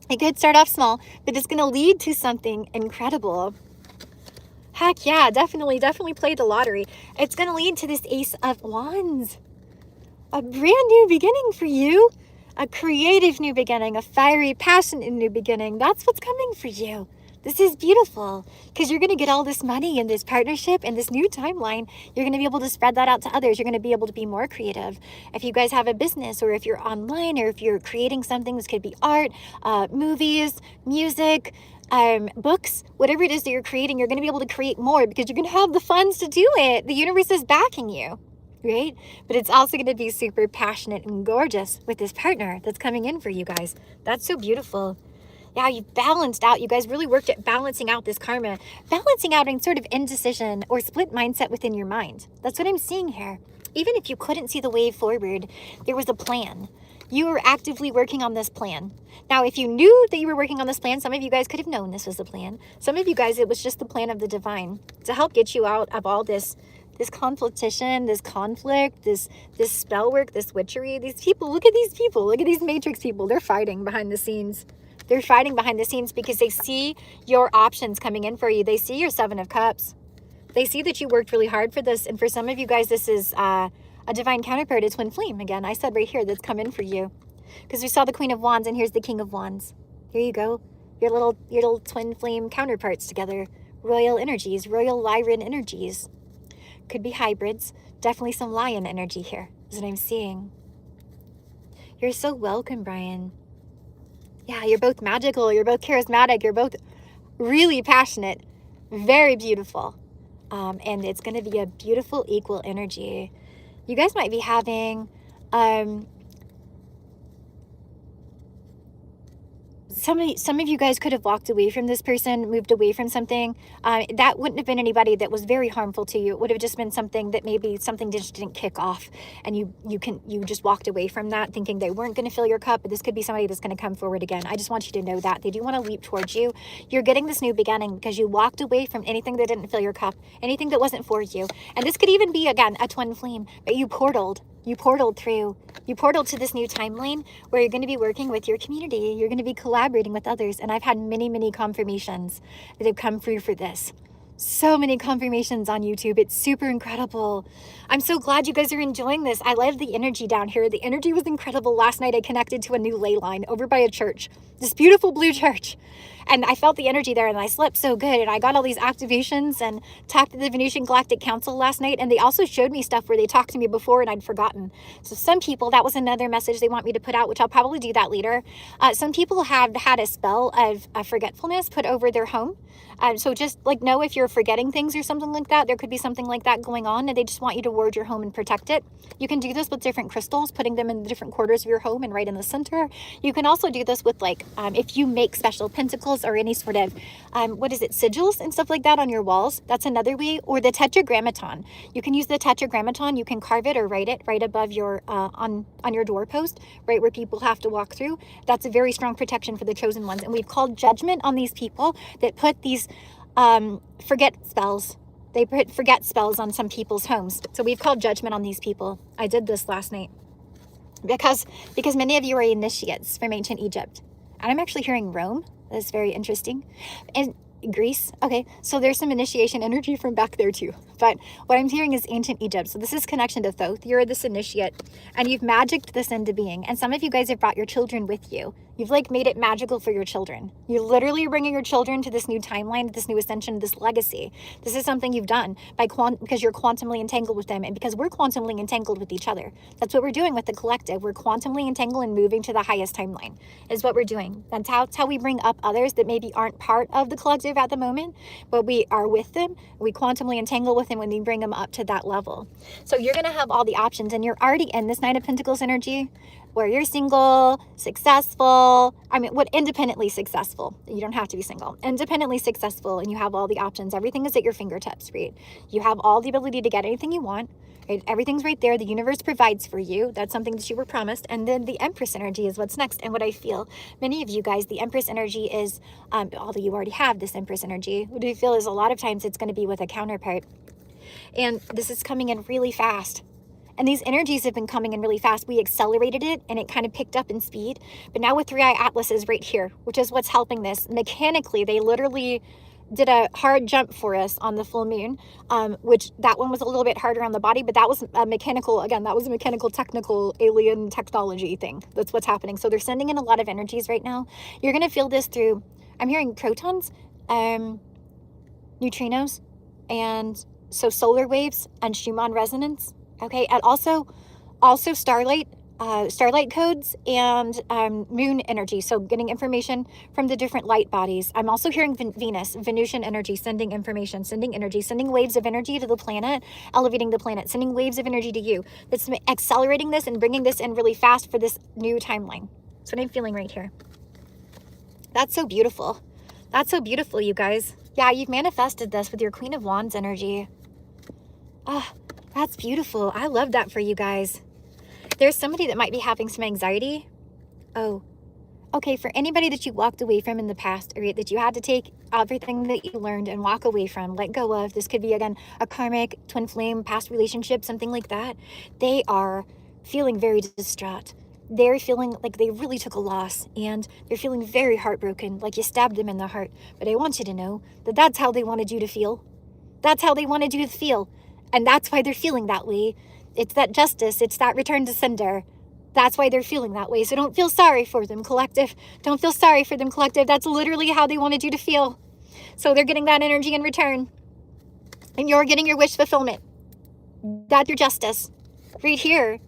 It could start off small, but it's going to lead to something incredible. Heck yeah, definitely play the lottery. It's going to lead to this Ace of Wands. A brand new beginning for you. A creative new beginning. A fiery, passionate new beginning. That's what's coming for you. This is beautiful because you're going to get all this money and this partnership and this new timeline. You're going to be able to spread that out to others. You're going to be able to be more creative. If you guys have a business, or if you're online, or if you're creating something, this could be art, movies, music, books, whatever it is that you're creating, you're going to be able to create more because you're going to have the funds to do it. The universe is backing you, right? But it's also going to be super passionate and gorgeous with this partner that's coming in for you guys. That's so beautiful. Yeah, you balanced out. You guys really worked at balancing out this karma, balancing out any sort of indecision or split mindset within your mind. That's what I'm seeing here. Even if you couldn't see the way forward, there was a plan. You were actively working on this plan. Now, if you knew that you were working on this plan, some of you guys could have known this was the plan. Some of you guys, it was just the plan of the divine to help get you out of all this competition, this conflict, this spell work, this witchery. These people, look at these people. Look at these matrix people. They're fighting behind the scenes. They're fighting behind the scenes because they see your options coming in for you. They see your 7 of Cups. They see that you worked really hard for this. And for some of you guys, this is a divine counterpart, a twin flame. Again, I said right here, that's come in for you. Because we saw the Queen of Wands, and here's the King of Wands. Here you go. Your little twin flame counterparts together. Royal energies, royal Lyran energies. Could be hybrids. Definitely some lion energy here is what I'm seeing. You're so welcome, Brian. Yeah, you're both magical. You're both charismatic. You're both really passionate. Very beautiful. And it's going to be a beautiful equal energy. You guys might be having some of you guys could have walked away from this person, moved away from something. That wouldn't have been anybody that was very harmful to you. It would have just been something that maybe something just didn't kick off, and you just walked away from that thinking they weren't going to fill your cup. But this could be somebody that's going to come forward again. I just want you to know that they do want to leap towards you. You're getting this new beginning because you walked away from anything that didn't fill your cup, anything that wasn't for you. And this could even be, again, a twin flame, but you portaled. You portaled through. You portaled to this new timeline where you're going to be working with your community. You're going to be collaborating with others. And I've had many confirmations that have come through for this. So many confirmations on YouTube. It's super incredible. I'm so glad you guys are enjoying this. I love the energy down here. The energy was incredible. Last night I connected to a new ley line over by a church, this beautiful blue church. And I felt the energy there, and I slept so good. And I got all these activations and talked to the Venusian Galactic Council last night. And they also showed me stuff where they talked to me before and I'd forgotten. So some people, that was another message they want me to put out, which I'll probably do that later. Some people have had a spell of forgetfulness put over their home. So just like know if you're forgetting things or something like that, there could be something like that going on, and they just want you to ward your home and protect it. You can do this with different crystals, putting them in the different quarters of your home and right in the center. You can also do this with like, if you make special pentacles or any sort of, sigils and stuff like that on your walls. That's another way. Or the tetragrammaton. You can use the tetragrammaton. You can carve it or write it right above your, on your doorpost, right where people have to walk through. That's a very strong protection for the chosen ones. And we've called judgment on these people that put these forget spells. They put forget spells on some people's homes. So we've called judgment on these people. I did this last night because many of you are initiates from ancient Egypt. And I'm actually hearing Rome. That's very interesting. And Greece. Okay, so there's some initiation energy from back there too. But what I'm hearing is ancient Egypt. So this is connection to Thoth. You're this initiate and you've magicked this into being. And some of you guys have brought your children with you. You've like made it magical for your children. You're literally bringing your children to this new timeline, this new ascension, this legacy. This is something you've done because you're quantumly entangled with them and because we're quantumly entangled with each other. That's what we're doing with the collective. We're quantumly entangled and moving to the highest timeline is what we're doing. That's how we bring up others that maybe aren't part of the collective at the moment, but we are with them. We quantumly entangle with them when we bring them up to that level. So you're going to have all the options and you're already in this Nine of Pentacles energy where you're single, successful. I mean, what independently successful. You don't have to be single. Independently successful and you have all the options. Everything is at your fingertips, right? You have all the ability to get anything you want. Right? Everything's right there. The universe provides for you. That's something that you were promised. And then the Empress energy is what's next. And what I feel, many of you guys, the Empress energy is, although you already have this Empress energy, what I feel is a lot of times it's going to be with a counterpart. And this is coming in really fast. And these energies have been coming in really fast. We accelerated it and it kind of picked up in speed. But now with 3i Atlas is right here, which is what's helping this. Mechanically, they literally did a hard jump for us on the full moon, which that one was a little bit harder on the body, but that was a mechanical, again, that was a mechanical, technical, alien technology thing. That's what's happening. So they're sending in a lot of energies right now. You're going to feel this through, I'm hearing protons, neutrinos, and so solar waves and Schumann resonance. Okay, and also Starlight, Starlight codes and moon energy. So getting information from the different light bodies. I'm also hearing Venus, Venusian energy, sending information, sending energy, sending waves of energy to the planet, elevating the planet, sending waves of energy to you. That's accelerating this and bringing this in really fast for this new timeline. That's what I'm feeling right here. That's so beautiful. That's so beautiful, you guys. Yeah, you've manifested this with your Queen of Wands energy. Ah. That's beautiful. I love that for you guys. There's somebody that might be having some anxiety. Oh, okay. For anybody that you walked away from in the past, or that you had to take everything that you learned and walk away from, let go of. This could be, again, a karmic, twin flame, past relationship, something like that. They are feeling very distraught. They're feeling like they really took a loss and they're feeling very heartbroken, like you stabbed them in the heart. But I want you to know that that's how they wanted you to feel. That's how they wanted you to feel. And that's why they're feeling that way. It's that justice. It's that return to sender. That's why they're feeling that way. So don't feel sorry for them, collective. Don't feel sorry for them, collective. That's literally how they wanted you to feel. So they're getting that energy in return. And you're getting your wish fulfillment. That's your justice. Right here.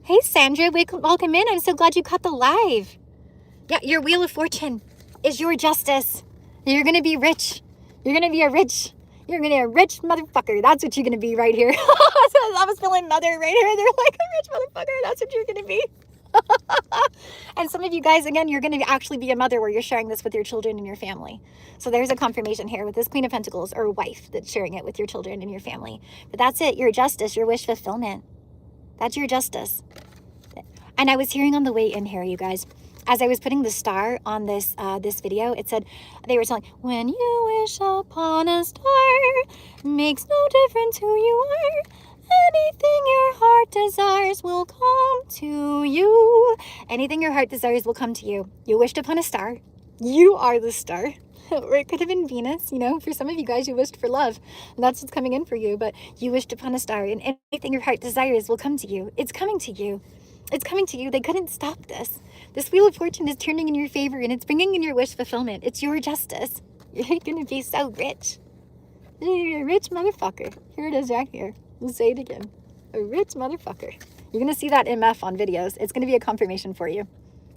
Hey, Sandra. Welcome in. I'm so glad you caught the live. Yeah, your Wheel of Fortune is your justice. You're going to be rich. You're going to be a rich motherfucker. That's what you're going to be right here. I was feeling mother right here. They're like, a rich motherfucker. That's what you're going to be. And some of you guys, again, you're going to actually be a mother where you're sharing this with your children and your family. So there's a confirmation here with this Queen of Pentacles, or a wife that's sharing it with your children and your family. But that's it. Your justice, your wish fulfillment. That's your justice. And I was hearing on the way in here, you guys, as I was putting the star on this this video, it said, they were telling, when you wish upon a star, makes no difference who you are. Anything your heart desires will come to you. Anything your heart desires will come to you. You wished upon a star. You are the star. Or it could have been Venus, you know. For some of you guys, you wished for love. And that's what's coming in for you. But you wished upon a star. And anything your heart desires will come to you. It's coming to you. It's coming to you. They couldn't stop this. This Wheel of Fortune is turning in your favor. And it's bringing in your wish fulfillment. It's your justice. You're going to be so rich. You're a rich motherfucker. Here it is right here. Let's say it again. A rich motherfucker. You're going to see that MF on videos. It's going to be a confirmation for you.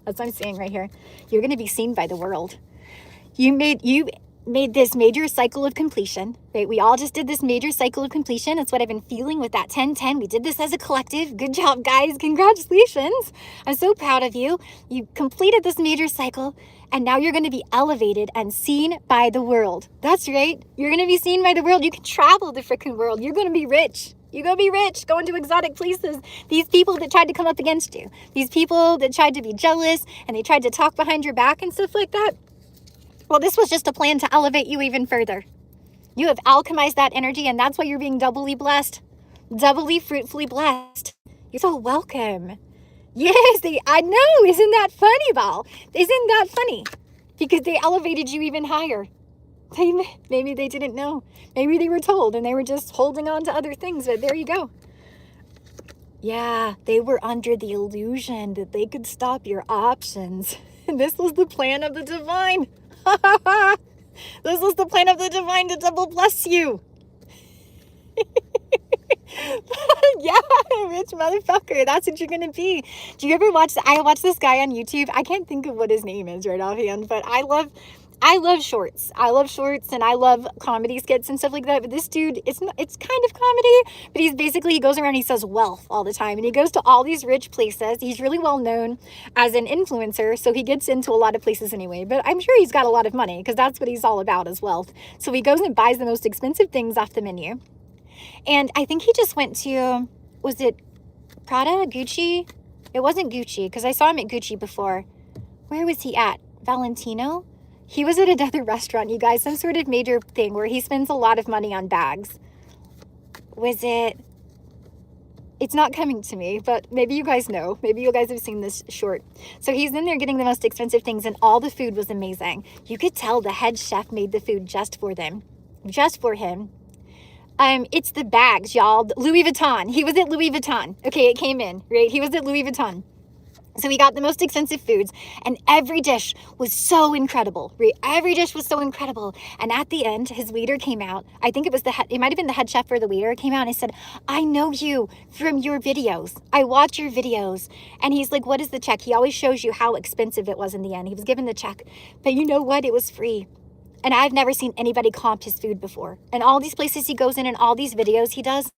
That's what I'm saying right here. You're going to be seen by the world. You made this major cycle of completion, right? We all just did this major cycle of completion. That's what I've been feeling with that 10-10. We did this as a collective. Good job, guys. Congratulations. I'm so proud of you. You completed this major cycle, and now you're going to be elevated and seen by the world. That's right. You're going to be seen by the world. You can travel the freaking world. You're going to be rich. You're going to be rich, going to exotic places. These people that tried to come up against you, these people that tried to be jealous, and they tried to talk behind your back and stuff like that. Well, this was just a plan to elevate you even further. You have alchemized that energy, and that's why you're being doubly blessed, doubly fruitfully blessed. You're so welcome. Yes, I know. Isn't that funny, Val? Isn't that funny? Because they elevated you even higher. Maybe they didn't know. Maybe they were told and they were just holding on to other things, but there you go. Yeah, they were under the illusion that they could stop your options. And this was the plan of the divine. This was the plan of the divine to double bless you. Yeah, rich motherfucker. That's what you're gonna be. Do you ever watch? I watch this guy on YouTube. I can't think of what his name is right offhand, but I love shorts. I love shorts and I love comedy skits and stuff like that. But this dude, it's kind of comedy, but he goes around, he says wealth all the time, and he goes to all these rich places. He's really well known as an influencer, so he gets into a lot of places anyway. But I'm sure he's got a lot of money because that's what he's all about, is wealth. So he goes and buys the most expensive things off the menu. And I think he just went to, was it Prada, Gucci? It wasn't Gucci because I saw him at Gucci before. Where was he at? Valentino? He was at another restaurant, you guys, some sort of major thing where he spends a lot of money on bags. Was it? It's not coming to me, but maybe you guys know. Maybe you guys have seen this short. So he's in there getting the most expensive things, and all the food was amazing. You could tell the head chef made the food just for them, just for him. It's the bags, y'all. Louis Vuitton. He was at Louis Vuitton. Okay, it came in, right? He was at Louis Vuitton. So he got the most expensive foods, and every dish was so incredible, right? Every dish was so incredible. And at the end, his waiter came out. I think it might have been the head chef or the waiter came out and said, I know you from your videos. I watch your videos. And he's like, what is the check? He always shows you how expensive it was in the end. He was given the check, but you know what? It was free. And I've never seen anybody comp his food before. And all these places he goes in and all these videos he does,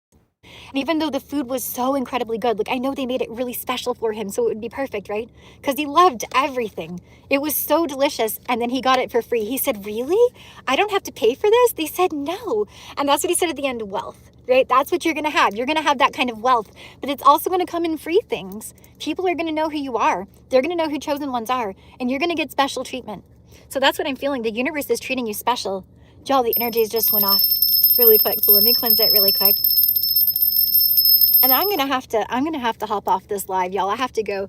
and even though the food was so incredibly good, like I know they made it really special for him so it would be perfect, right? Because he loved everything. It was so delicious. And then he got it for free. He said, really? I don't have to pay for this? They said, no. And that's what he said at the end, wealth, right? That's what you're going to have. You're going to have that kind of wealth, but it's also going to come in free things. People are going to know who you are. They're going to know who chosen ones are, and you're going to get special treatment. So that's what I'm feeling. The universe is treating you special. Y'all, the energies just went off really quick. So let me cleanse it really quick. And I'm gonna have to hop off this live, y'all. I have to go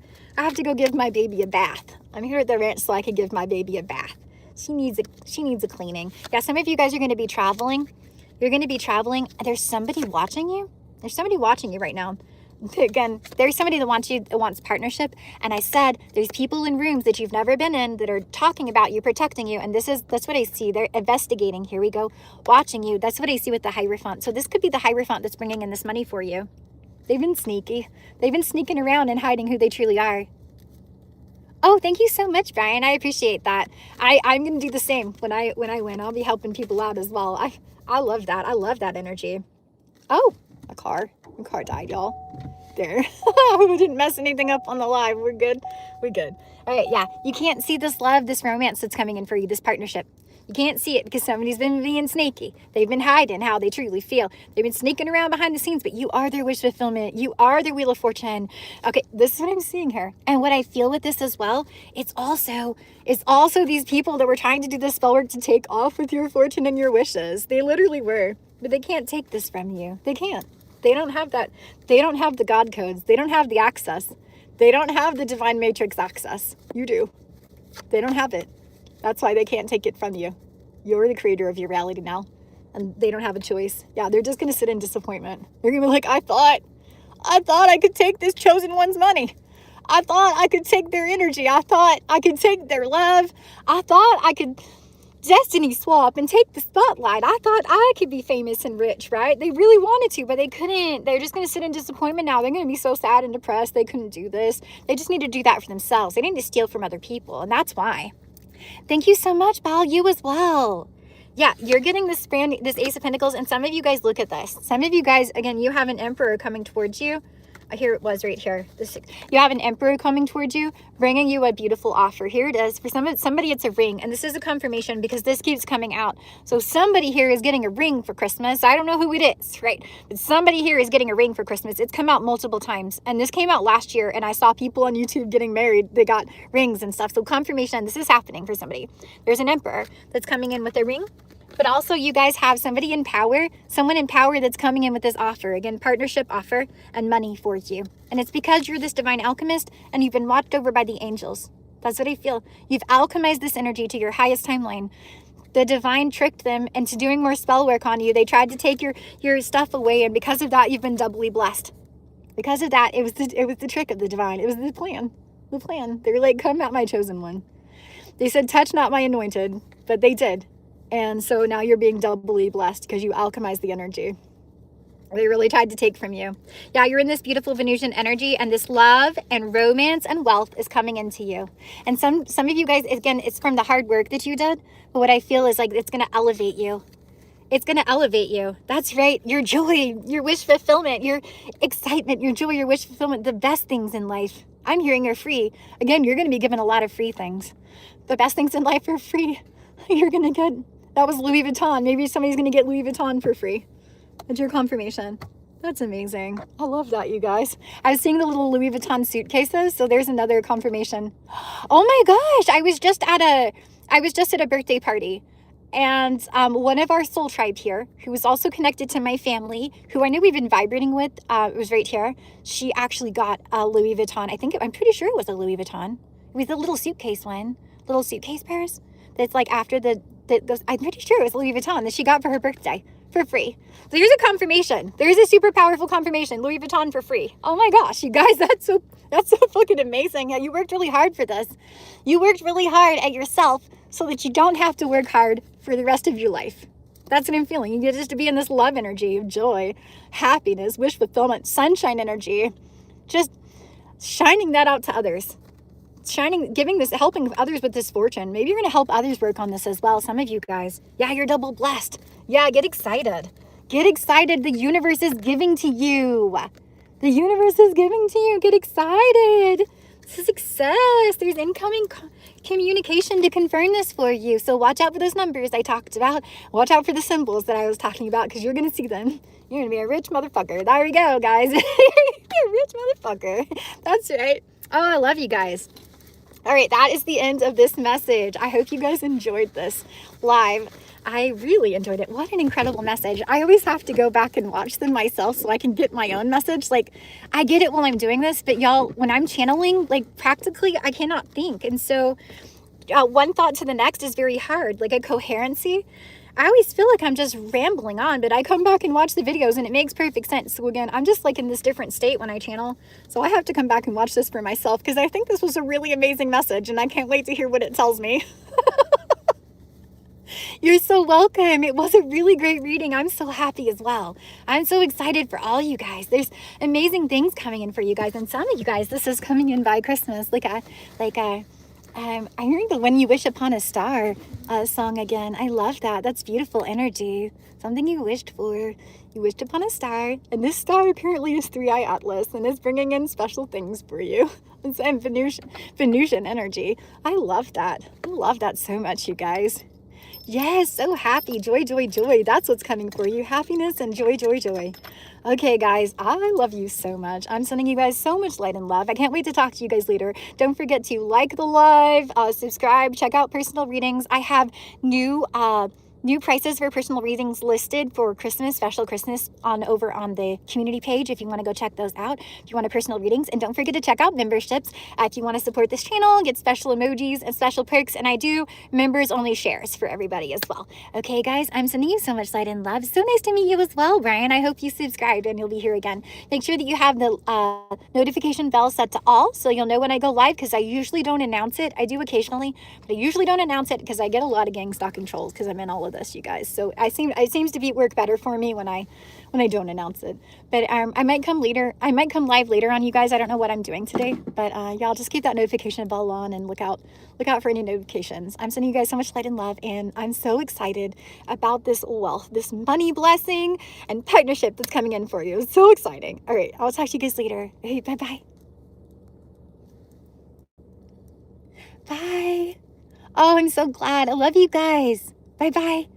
give my baby a bath. I'm here at the ranch so I can give my baby a bath. She needs a cleaning. Yeah, some of you guys are gonna be traveling. You're gonna be traveling. There's somebody watching you. There's somebody watching you right now. Again, there's somebody that wants partnership. And I said, there's people in rooms that you've never been in that are talking about you, protecting you. And that's what I see. They're investigating. Here we go. Watching you. That's what I see with the Hierophant. So this could be the Hierophant that's bringing in this money for you. They've been sneaky. They've been sneaking around and hiding who they truly are. Oh, thank you so much, Brian. I appreciate that. I'm going to do the same when I win. I'll be helping people out as well. I love that. I love that energy. Oh, a car died, y'all. There. We didn't mess anything up on the live. We're good. We're good. All right. Yeah. You can't see this love, this romance that's coming in for you, this partnership. You can't see it because somebody's been being sneaky. They've been hiding how they truly feel. They've been sneaking around behind the scenes, but you are their wish fulfillment. You are their wheel of fortune. Okay. This is what I'm seeing here. And what I feel with this as well, it's also these people that were trying to do this spell work to take off with your fortune and your wishes. They literally were, but they can't take this from you. They can't. They don't have that. They don't have the God codes. They don't have the access. They don't have the divine matrix access. You do. They don't have it. That's why they can't take it from you. You're the creator of your reality now. And they don't have a choice. Yeah, they're just going to sit in disappointment. They're going to be like, I thought I could take this chosen one's money. I thought I could take their energy. I thought I could take their love. I thought I could destiny swap and take the spotlight. I thought I could be famous and rich, right? They really wanted to, but they couldn't. They're just going to sit in disappointment now. They're going to be so sad and depressed. They couldn't do this. They just need to do that for themselves. They need to steal from other people, and that's why. Thank you so much, Bal. You as well. Yeah, you're getting this Ace of Pentacles, and some of you guys, look at this. Some of you guys, again, you have an Emperor coming towards you. Here it was right here. You have an Emperor coming towards you, bringing you a beautiful offer. Here it is. For somebody, it's a ring. And this is a confirmation because this keeps coming out. So somebody here is getting a ring for Christmas. I don't know who it is, right? But somebody here is getting a ring for Christmas. It's come out multiple times. And this came out last year. And I saw people on YouTube getting married. They got rings and stuff. So confirmation, this is happening for somebody. There's an Emperor that's coming in with a ring. But also you guys have somebody in power, someone in power that's coming in with this offer. Again, partnership offer and money for you. And it's because you're this divine alchemist and you've been watched over by the angels. That's what I feel. You've alchemized this energy to your highest timeline. The divine tricked them into doing more spell work on you. They tried to take your stuff away, and because of that, you've been doubly blessed. Because of that, it was the trick of the divine. It was the plan. The plan. They were like, come at my chosen one. They said, touch not my anointed, but they did. And so now you're being doubly blessed because you alchemized the energy. They really tried to take from you. Yeah, you're in this beautiful Venusian energy, and this love and romance and wealth is coming into you. And some of you guys, again, it's from the hard work that you did, but what I feel is like it's going to elevate you. It's going to elevate you. That's right. Your joy, your wish fulfillment, your excitement, your joy, your wish fulfillment, the best things in life, I'm hearing are free. Again, you're going to be given a lot of free things. The best things in life are free. You're going to get, that was Louis Vuitton. Maybe somebody's going to get Louis Vuitton for free. That's your confirmation. That's amazing. I love that, you guys. I was seeing the little Louis Vuitton suitcases, so there's another confirmation. Oh my gosh, I was just at a birthday party, and one of our soul tribe here, who was also connected to my family, who I know we've been vibrating with, it was right here. She actually got a Louis Vuitton. I'm pretty sure it was a Louis Vuitton. It was the little suitcase one, little suitcase pairs. That's like after I'm pretty sure it was Louis Vuitton that she got for her birthday. For free. So here's a confirmation. There's a super powerful confirmation. Louis Vuitton for free. Oh my gosh, you guys, that's so fucking amazing. Yeah, you worked really hard for this. You worked really hard at yourself so that you don't have to work hard for the rest of your life. That's what I'm feeling. You get just to be in this love energy of joy, happiness, wish fulfillment, sunshine energy. Just shining that out to others. Helping others with this fortune. Maybe you're going to help others work on this as well. Some of you guys. Yeah, you're double blessed. Yeah, get excited. Get excited. The universe is giving to you. The universe is giving to you. Get excited. This is success. There's incoming communication to confirm this for you. So watch out for those numbers I talked about. Watch out for the symbols that I was talking about, because you're going to see them. You're going to be a rich motherfucker. There we go, guys. You're a rich motherfucker. That's right. Oh, I love you guys. All right, that is the end of this message. I hope you guys enjoyed this live. I really enjoyed it. What an incredible message. I always have to go back and watch them myself so I can get my own message. Like, I get it while I'm doing this, but y'all, when I'm channeling, like practically, I cannot think. And so one thought to the next is very hard, like a coherency. I always feel like I'm just rambling on, but I come back and watch the videos and it makes perfect sense. So again, I'm just like in this different state when I channel. So I have to come back and watch this for myself, because I think this was a really amazing message and I can't wait to hear what it tells me. You're so welcome. It was a really great reading. I'm so happy as well. I'm so excited for all you guys. There's amazing things coming in for you guys. And some of you guys, this is coming in by Christmas. I'm hearing the When You Wish Upon a Star song again. I love that. That's beautiful energy. Something you wished for. You wished upon a star. And this star apparently is 3i Atlas and is bringing in special things for you. It's Venusian energy. I love that. I love that so much, you guys. Yes, so happy. Joy, joy, joy. That's what's coming for you. Happiness and joy, joy, joy. Okay, guys, I love you so much. I'm sending you guys so much light and love. I can't wait to talk to you guys later. Don't forget to like the live, subscribe, check out personal readings. I have new prices for personal readings listed for Christmas, special Christmas, over on the community page if you want to go check those out, if you want a personal readings. And don't forget to check out memberships if you want to support this channel, get special emojis and special perks. And I do members only shares for everybody as well. Okay, guys, I'm sending you so much light and love. So nice to meet you as well, Brian. I hope you subscribed and you'll be here again. Make sure that you have the notification bell set to all so you'll know when I go live, because I usually don't announce it. I do occasionally, but I usually don't announce it because I get a lot of gang stalking trolls because I'm in all of this, you guys. So it seems to work better for me when I don't announce it. But I might come later. I might come live later on, you guys. I don't know what I'm doing today, but y'all just keep that notification bell on and look out for any notifications. I'm sending you guys so much light and love, and I'm so excited about this wealth, this money blessing and partnership that's coming in for you. It's so exciting. All right, I'll talk to you guys later. Hey, bye-bye. Bye. Oh, I'm so glad. I love you guys. Bye-bye.